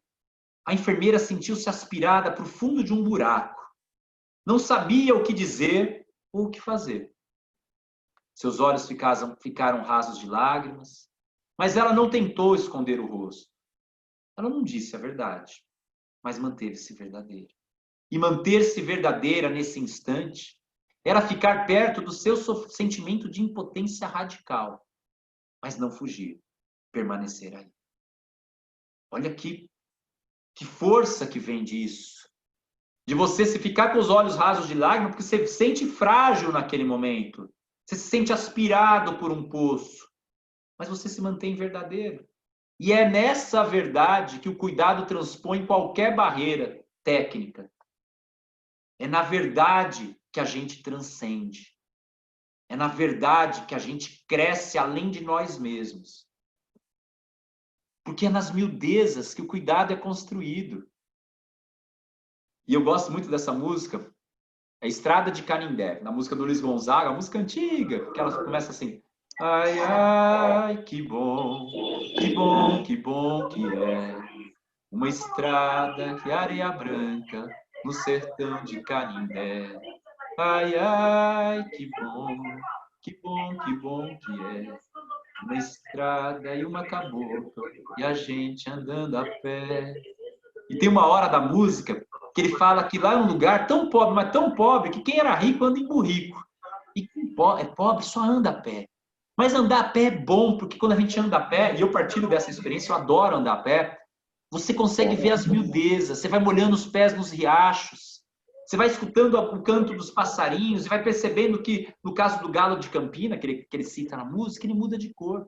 a enfermeira sentiu-se aspirada para o fundo de um buraco. Não sabia o que dizer ou o que fazer. Seus olhos ficaram rasos de lágrimas, mas ela não tentou esconder o rosto. Ela não disse a verdade, mas manteve-se verdadeira. E manter-se verdadeira nesse instante era ficar perto do seu sentimento de impotência radical, mas não fugir, permanecer aí. Olha que força que vem disso. De você se ficar com os olhos rasos de lágrimas, porque você se sente frágil naquele momento. Você se sente aspirado por um poço. Mas você se mantém verdadeiro. E é nessa verdade que o cuidado transpõe qualquer barreira técnica. É na verdade que a gente transcende. É na verdade que a gente cresce além de nós mesmos. Porque é nas miudezas que o cuidado é construído. E eu gosto muito dessa música, é Estrada de Canindé, na música do Luiz Gonzaga, a música antiga, que ela começa assim: ai, ai, que bom, que bom, que bom que é uma estrada de areia branca no sertão de Canindé. Ai, ai, que bom, que bom, que bom que é uma estrada e uma cabocla e a gente andando a pé. E tem uma hora da música que ele fala que lá é um lugar tão pobre, mas tão pobre, que quem era rico anda em burrico. E quem é pobre só anda a pé. Mas andar a pé é bom, porque quando a gente anda a pé, e eu partilho dessa experiência, eu adoro andar a pé, você consegue ver as miudezas, você vai molhando os pés nos riachos, você vai escutando o canto dos passarinhos e vai percebendo que, no caso do galo de Campina, que ele cita na música, ele muda de cor.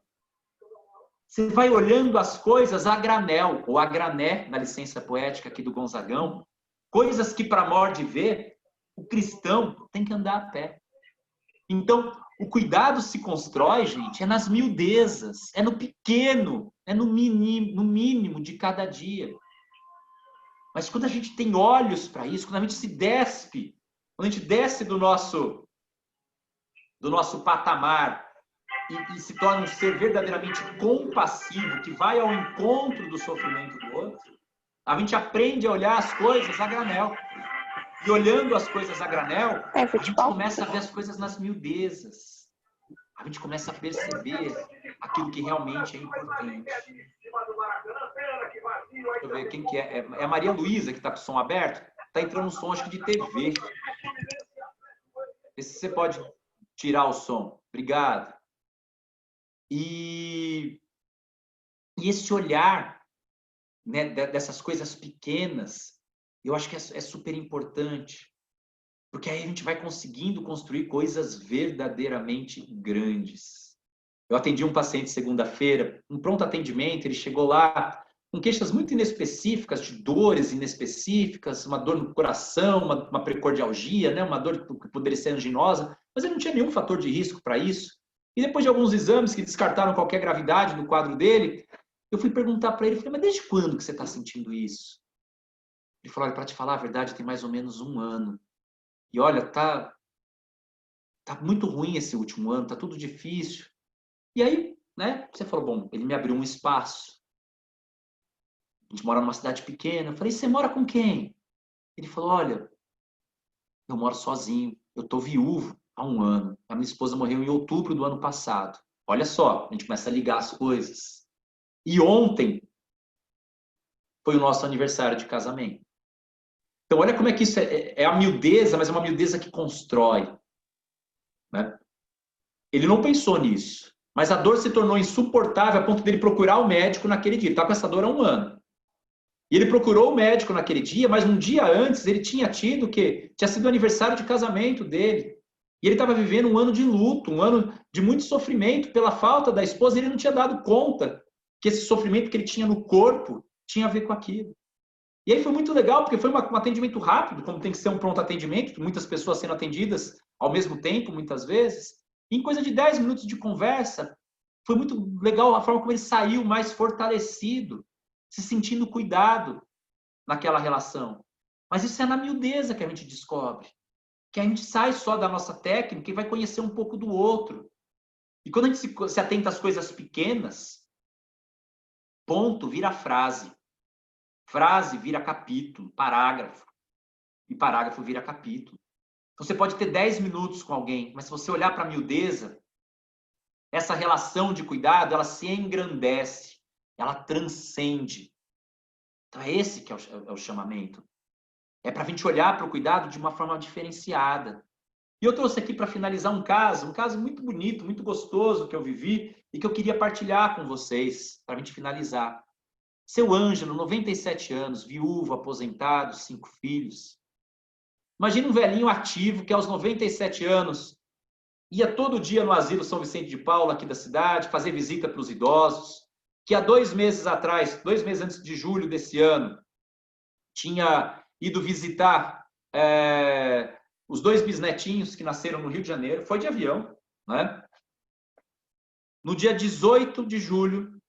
Você vai olhando as coisas a granel, ou a grané, na licença poética aqui do Gonzagão, coisas que, para amor de ver, o cristão tem que andar a pé. Então, o cuidado se constrói, gente, é nas miudezas, é no pequeno, é no mínimo de cada dia. Mas quando a gente tem olhos para isso, quando a gente se despe, quando a gente desce do nosso patamar e se torna um ser verdadeiramente compassivo, que vai ao encontro do sofrimento do outro, a gente aprende a olhar as coisas a granel. E olhando as coisas a granel, a gente começa a ver as coisas nas miudezas. A gente começa a perceber aquilo que realmente é importante. Deixa eu ver quem que é. É a Maria Luísa que está com o som aberto? Está entrando um som, acho que de TV. Vê se você pode tirar o som. Obrigado. E esse olhar, né, dessas coisas pequenas, eu acho que é super importante. Porque aí a gente vai conseguindo construir coisas verdadeiramente grandes. Eu atendi um paciente segunda-feira, um pronto atendimento, ele chegou lá com queixas muito inespecíficas, de dores inespecíficas, uma dor no coração, uma precordialgia, né? Uma dor que poderia ser anginosa, mas ele não tinha nenhum fator de risco para isso. E depois de alguns exames que descartaram qualquer gravidade no quadro dele, eu fui perguntar para ele, falei, mas desde quando que você está sentindo isso? Ele falou, olha, para te falar a verdade, tem mais ou menos 1 ano. E olha, tá muito ruim esse último ano, tá tudo difícil. E aí, né, você falou, bom, ele me abriu um espaço. A gente mora numa cidade pequena. Eu falei, você mora com quem? Ele falou, olha, eu moro sozinho, eu tô viúvo há 1 ano. A minha esposa morreu em outubro do ano passado. Olha só, a gente começa a ligar as coisas. E ontem foi o nosso aniversário de casamento. Então, olha como é que isso é a miudeza, mas é uma miudeza que constrói. Né? Ele não pensou nisso, mas a dor se tornou insuportável a ponto dele procurar o médico naquele dia. Ele está com essa dor há 1 ano. E ele procurou o médico naquele dia, mas um dia antes ele tinha tido o quê? Tinha sido o aniversário de casamento dele. E ele estava vivendo 1 ano de luto, 1 ano de muito sofrimento pela falta da esposa. E ele não tinha dado conta que esse sofrimento que ele tinha no corpo tinha a ver com aquilo. E aí foi muito legal, porque foi um atendimento rápido, como tem que ser um pronto atendimento, muitas pessoas sendo atendidas ao mesmo tempo, muitas vezes. E em coisa de 10 minutos de conversa, foi muito legal a forma como ele saiu mais fortalecido, se sentindo cuidado naquela relação. Mas isso é na miudeza que a gente descobre. Que a gente sai só da nossa técnica e vai conhecer um pouco do outro. E quando a gente se atenta às coisas pequenas, ponto vira frase. Frase vira capítulo, parágrafo. E parágrafo vira capítulo. Você pode ter 10 minutos com alguém, mas se você olhar para a miudeza, essa relação de cuidado, ela se engrandece, ela transcende. Então é esse que é o chamamento. É para a gente olhar para o cuidado de uma forma diferenciada. E eu trouxe aqui para finalizar um caso muito bonito, muito gostoso que eu vivi e que eu queria partilhar com vocês, para a gente finalizar. Seu Ângelo, 97 anos, viúvo, aposentado, 5 filhos. Imagina um velhinho ativo que aos 97 anos ia todo dia no asilo São Vicente de Paula, aqui da cidade, fazer visita para os idosos, que há 2 meses atrás, 2 meses antes de julho desse ano, tinha ido visitar os 2 bisnetinhos que nasceram no Rio de Janeiro, foi de avião, né? No dia 18 de julho,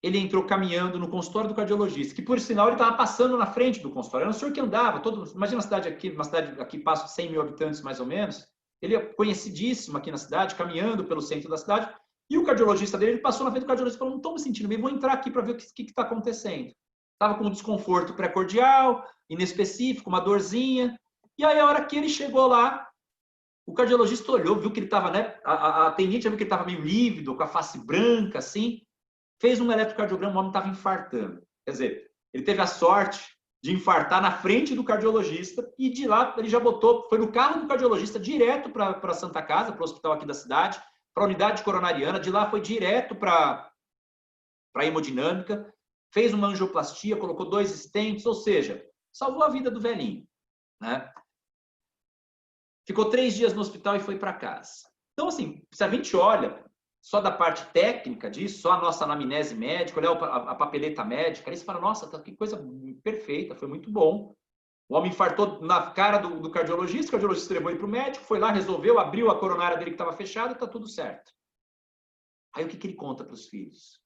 ele entrou caminhando no consultório do cardiologista, que por sinal ele estava passando na frente do consultório. Era um senhor que andava, imagina uma cidade aqui passa 100 mil habitantes mais ou menos, ele é conhecidíssimo aqui na cidade, caminhando pelo centro da cidade, e o cardiologista dele, ele passou na frente do cardiologista e falou, não estou me sentindo bem, vou entrar aqui para ver o que está acontecendo. Estava com um desconforto pré-cordial, inespecífico, uma dorzinha, e aí a hora que ele chegou lá, o cardiologista olhou, viu que ele estava, né, a atendente viu que ele estava meio lívido, com a face branca, assim, fez um eletrocardiograma, o homem estava infartando. Quer dizer, ele teve a sorte de infartar na frente do cardiologista e de lá ele já foi no carro do cardiologista direto para a Santa Casa, para o hospital aqui da cidade, para a unidade coronariana, de lá foi direto para a hemodinâmica, fez uma angioplastia, colocou 2 stents, ou seja, salvou a vida do velhinho, né? Ficou 3 dias no hospital e foi para casa. Então, assim, se a gente olha só da parte técnica disso, só a nossa anamnese médica, olhar a papeleta médica, aí você fala, nossa, que coisa perfeita, foi muito bom. O homem infartou na cara do cardiologista, o cardiologista levou ele para o médico, foi lá, resolveu, abriu a coronária dele que estava fechada e está tudo certo. Aí o que ele conta para os filhos?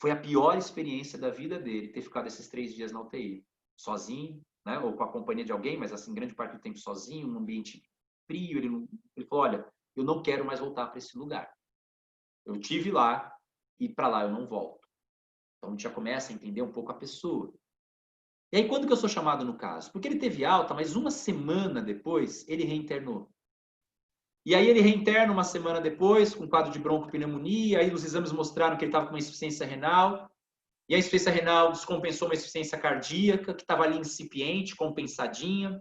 Foi a pior experiência da vida dele, ter ficado esses 3 dias na UTI, sozinho, né? Ou com a companhia de alguém, mas assim, grande parte do tempo sozinho, num ambiente frio. Ele falou, olha, eu não quero mais voltar para esse lugar. Eu tive lá e para lá eu não volto. Então a gente já começa a entender um pouco a pessoa. E aí quando que eu sou chamado no caso? Porque ele teve alta, mas uma semana depois ele reinternou. E aí ele reinterna uma semana depois com quadro de broncopneumonia, aí os exames mostraram que ele estava com uma insuficiência renal, e a insuficiência renal descompensou uma insuficiência cardíaca, que estava ali incipiente, compensadinha.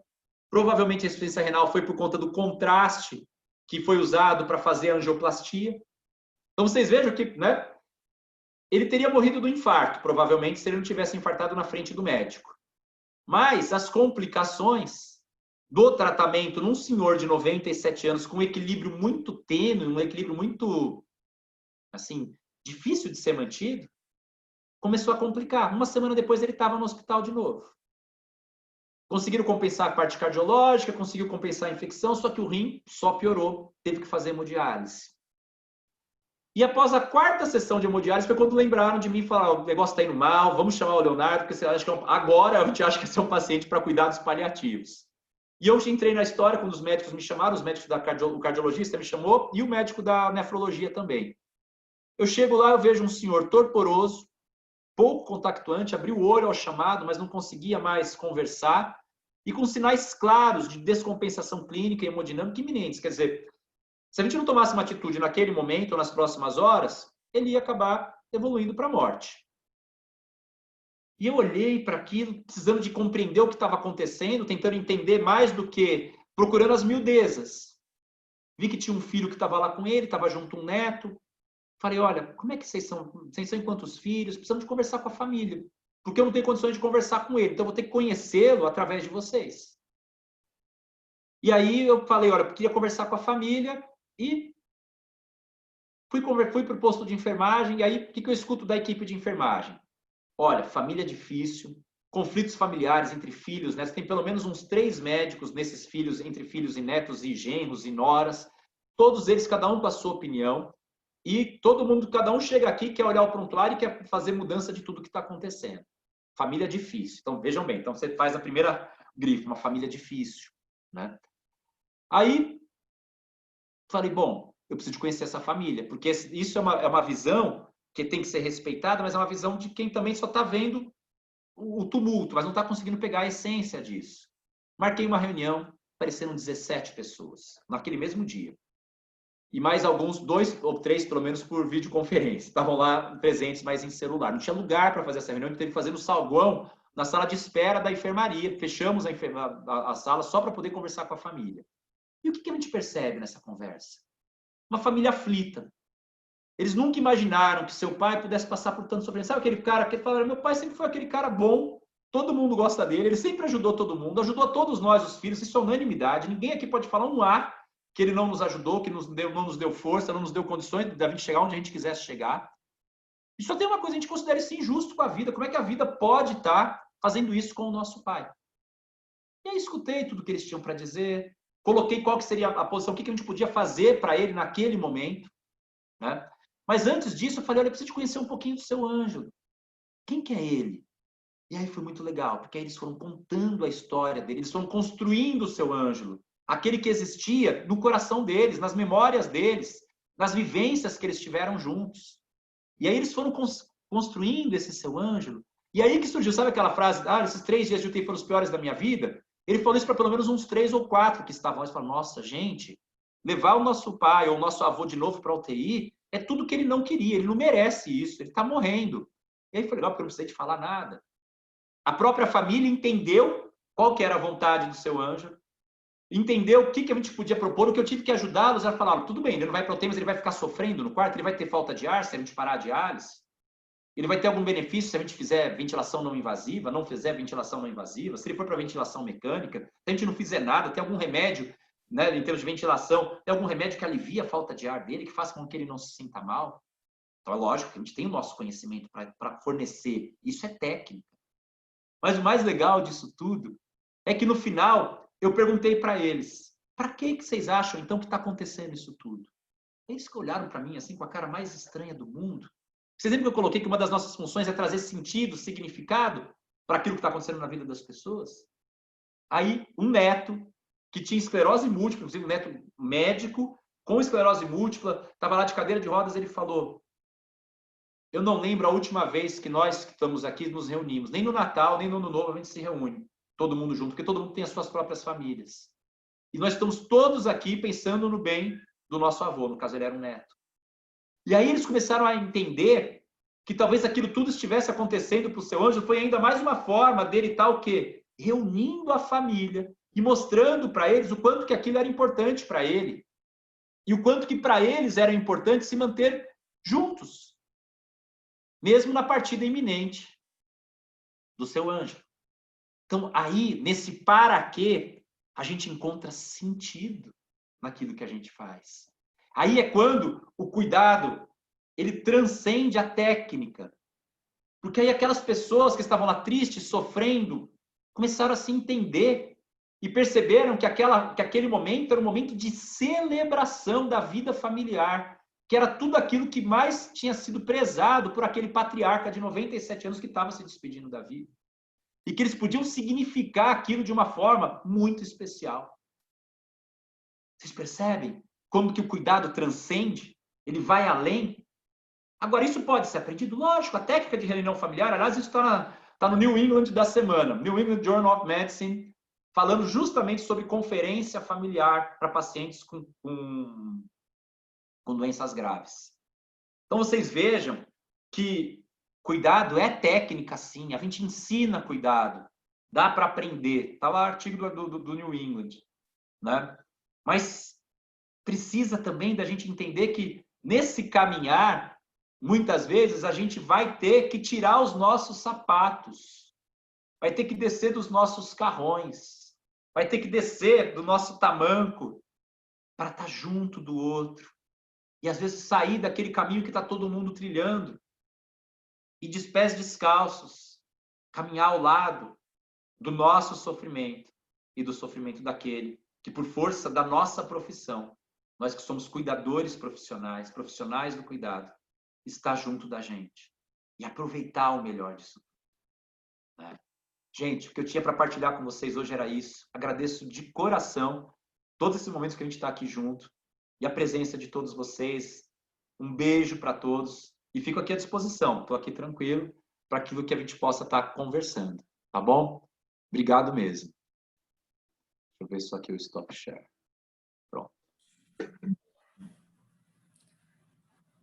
Provavelmente a insuficiência renal foi por conta do contraste que foi usado para fazer a angioplastia. Então vocês vejam que, né, ele teria morrido do infarto, provavelmente, se ele não tivesse infartado na frente do médico. Mas as complicações do tratamento num senhor de 97 anos com um equilíbrio muito tênue, um equilíbrio muito, assim, difícil de ser mantido, começou a complicar. Uma semana depois ele estava no hospital de novo. Conseguiram compensar a parte cardiológica, conseguiu compensar a infecção, só que o rim só piorou, teve que fazer hemodiálise. E após a 4ª sessão de hemodiálise foi quando lembraram de mim e falaram, o negócio está indo mal, vamos chamar o Leonardo, porque você acha que agora a gente acha que esse é um paciente para cuidados paliativos. E eu entrei na história quando os médicos me chamaram, os médicos o cardiologista me chamou e o médico da nefrologia também. Eu chego lá, eu vejo um senhor torporoso, pouco contactuante, abriu o olho ao chamado, mas não conseguia mais conversar, e com sinais claros de descompensação clínica e hemodinâmica iminentes. Quer dizer, se a gente não tomasse uma atitude naquele momento ou nas próximas horas, ele ia acabar evoluindo para a morte. E eu olhei para aquilo, precisando de compreender o que estava acontecendo, tentando entender mais do que procurando as miudezas. Vi que tinha um filho que estava lá com ele, estava junto um neto. Falei, olha, como é que vocês são? Vocês são em quantos filhos? Precisamos de conversar com a família. Porque eu não tenho condições de conversar com ele, então eu vou ter que conhecê-lo através de vocês. E aí eu falei, olha, eu queria conversar com a família e fui para o posto de enfermagem. E aí, o que eu escuto da equipe de enfermagem? Olha, família difícil, conflitos familiares entre filhos, né? Você tem pelo menos uns 3 médicos nesses filhos, entre filhos e netos e genros e noras. Todos eles, cada um com a sua opinião. E todo mundo, cada um chega aqui, quer olhar o prontuário e quer fazer mudança de tudo que está acontecendo. Família difícil. Então, vejam bem. Então, você faz a primeira grife, uma família difícil, né? Aí, falei, bom, eu preciso de conhecer essa família, porque isso é uma visão que tem que ser respeitada, mas é uma visão de quem também só está vendo o tumulto, mas não está conseguindo pegar a essência disso. Marquei uma reunião, apareceram 17 pessoas, naquele mesmo dia. E mais alguns, 2 ou 3, pelo menos, por videoconferência. Estavam lá presentes, mas em celular. Não tinha lugar para fazer essa reunião, a gente teve que fazer no saguão, na sala de espera da enfermaria. Fechamos a sala só para poder conversar com a família. E o que a gente percebe nessa conversa? Uma família aflita. Eles nunca imaginaram que seu pai pudesse passar por tanto sofrimento. Sabe aquele cara que fala, meu pai sempre foi aquele cara bom, todo mundo gosta dele, ele sempre ajudou todo mundo, ajudou a todos nós, os filhos, isso é unanimidade. Ninguém aqui pode falar um A que ele não nos ajudou, que não nos deu força, não nos deu condições de a gente chegar onde a gente quisesse chegar. E só tem uma coisa, a gente considera isso injusto com a vida. Como é que a vida pode estar fazendo isso com o nosso pai? E aí escutei tudo que eles tinham para dizer, coloquei qual que seria a posição, o que a gente podia fazer para ele naquele momento, né? Mas antes disso, eu falei, olha, eu preciso conhecer um pouquinho do seu Ângelo. Quem que é ele? E aí foi muito legal, porque aí eles foram contando a história dele, eles foram construindo o seu Ângelo, aquele que existia no coração deles, nas memórias deles, nas vivências que eles tiveram juntos. E aí eles foram construindo esse seu Ângelo. E aí que surgiu, sabe aquela frase, esses 3 dias de UTI foram os piores da minha vida? Ele falou isso para pelo menos uns 3 ou 4 que estavam. Eles falaram, nossa, gente, levar o nosso pai ou o nosso avô de novo para a UTI é tudo que ele não queria, ele não merece isso, ele está morrendo. E aí foi legal, porque eu não precisei de falar nada. A própria família entendeu qual que era a vontade do seu Ângelo, entendeu o que a gente podia propor, o que eu tive que ajudá-los a falar, tudo bem, ele não vai para o UTI, mas ele vai ficar sofrendo no quarto, ele vai ter falta de ar se a gente parar a diálise, ele vai ter algum benefício se a gente fizer ventilação não invasiva, não fizer ventilação não invasiva, se ele for para ventilação mecânica, se a gente não fizer nada, tem algum remédio, né, em termos de ventilação, tem algum remédio que alivia a falta de ar dele, que faça com que ele não se sinta mal? Então é lógico que a gente tem o nosso conhecimento para fornecer, isso é técnica. Mas o mais legal disso tudo é que no final eu perguntei para eles, para que vocês acham então que está acontecendo isso tudo? Eles que olharam para mim assim com a cara mais estranha do mundo. Vocês lembram que eu coloquei que uma das nossas funções é trazer sentido, significado para aquilo que está acontecendo na vida das pessoas? Aí um neto que tinha esclerose múltipla, inclusive um neto médico com esclerose múltipla, estava lá de cadeira de rodas, ele falou, eu não lembro a última vez que nós que estamos aqui nos reunimos, nem no Natal, nem no Ano Novo a gente se reúne, todo mundo junto, porque todo mundo tem as suas próprias famílias. E nós estamos todos aqui pensando no bem do nosso avô, no caso ele era um neto. E aí eles começaram a entender que talvez aquilo tudo estivesse acontecendo para o seu Ângelo, foi ainda mais uma forma dele estar o quê? Reunindo a família e mostrando para eles o quanto que aquilo era importante para ele e o quanto que para eles era importante se manter juntos, mesmo na partida iminente do seu Ângelo. Então, aí, nesse para quê, a gente encontra sentido naquilo que a gente faz. Aí é quando o cuidado, ele transcende a técnica. Porque aí aquelas pessoas que estavam lá tristes, sofrendo, começaram a se entender e perceberam que aquele momento era um momento de celebração da vida familiar, que era tudo aquilo que mais tinha sido prezado por aquele patriarca de 97 anos que estava se despedindo da vida. E que eles podiam significar aquilo de uma forma muito especial. Vocês percebem como que o cuidado transcende? Ele vai além? Agora, isso pode ser aprendido? Lógico, a técnica de reunião familiar, aliás, isso está no New England da semana, New England Journal of Medicine, falando justamente sobre conferência familiar para pacientes com doenças graves. Então, vocês vejam que cuidado é técnica, sim. A gente ensina cuidado. Dá para aprender. Está lá o artigo do New England. Né? Mas precisa também da gente entender que, nesse caminhar, muitas vezes a gente vai ter que tirar os nossos sapatos. Vai ter que descer dos nossos carrões. Vai ter que descer do nosso tamanco para estar junto do outro. E, às vezes, sair daquele caminho que está todo mundo trilhando. E de pés descalços, caminhar ao lado do nosso sofrimento e do sofrimento daquele que, por força da nossa profissão, nós que somos cuidadores profissionais, profissionais do cuidado, está junto da gente e aproveitar o melhor disso. Né? Gente, o que eu tinha para partilhar com vocês hoje era isso. Agradeço de coração todos esses momentos que a gente está aqui junto e a presença de todos vocês. Um beijo para todos. E fico aqui à disposição, estou aqui tranquilo para aquilo que a gente possa estar conversando, tá bom? Obrigado mesmo. eu ver só aqui o stop share. Pronto.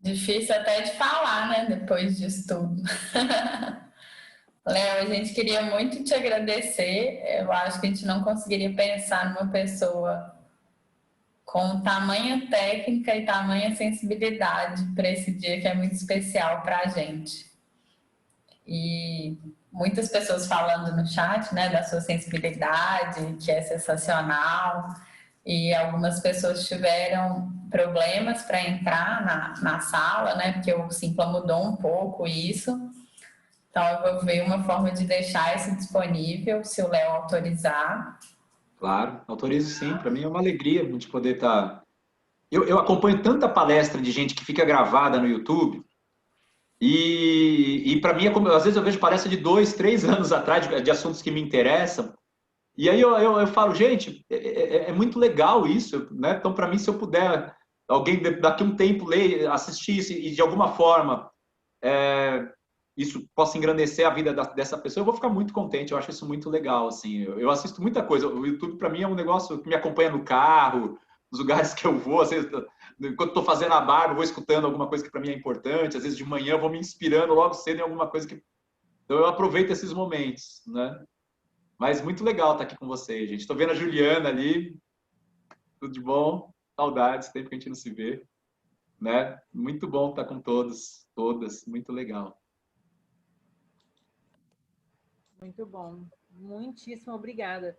Difícil até de falar, né? Depois disso tudo. Léo, a gente queria muito te agradecer. Eu acho que a gente não conseguiria pensar numa pessoa com tamanha técnica e tamanha sensibilidade para esse dia que é muito especial para a gente. E muitas pessoas falando no chat, né, da sua sensibilidade, que é sensacional, e algumas pessoas tiveram problemas para entrar na sala, né, porque o Simpla mudou um pouco isso. Então, eu vou ver uma forma de deixar isso disponível, se o Léo autorizar. Claro, autorizo sim. Para mim é uma alegria a gente poder estar... Eu acompanho tanta palestra de gente que fica gravada no YouTube, e para mim, às vezes eu vejo palestra de 2, 3 anos atrás, de assuntos que me interessam, e aí eu falo, gente, é muito legal isso, né? Então, para mim, se eu puder, alguém daqui a um tempo ler, assistir isso, e de alguma forma isso possa engrandecer a vida dessa pessoa, eu vou ficar muito contente. Eu acho isso muito legal, assim. Eu assisto muita coisa. O YouTube, para mim, é um negócio que me acompanha no carro, nos lugares que eu vou. Às vezes, enquanto estou fazendo a barba, eu vou escutando alguma coisa que para mim é importante. Às vezes, de manhã, eu vou me inspirando logo cedo em alguma coisa que... Então, eu aproveito esses momentos, né? Mas muito legal estar aqui com vocês, gente. Estou vendo a Juliana ali. Tudo de bom? Saudades, tempo que a gente não se vê, né? Muito bom estar com todos, todas. Muito legal. Muito bom. Muitíssimo obrigada.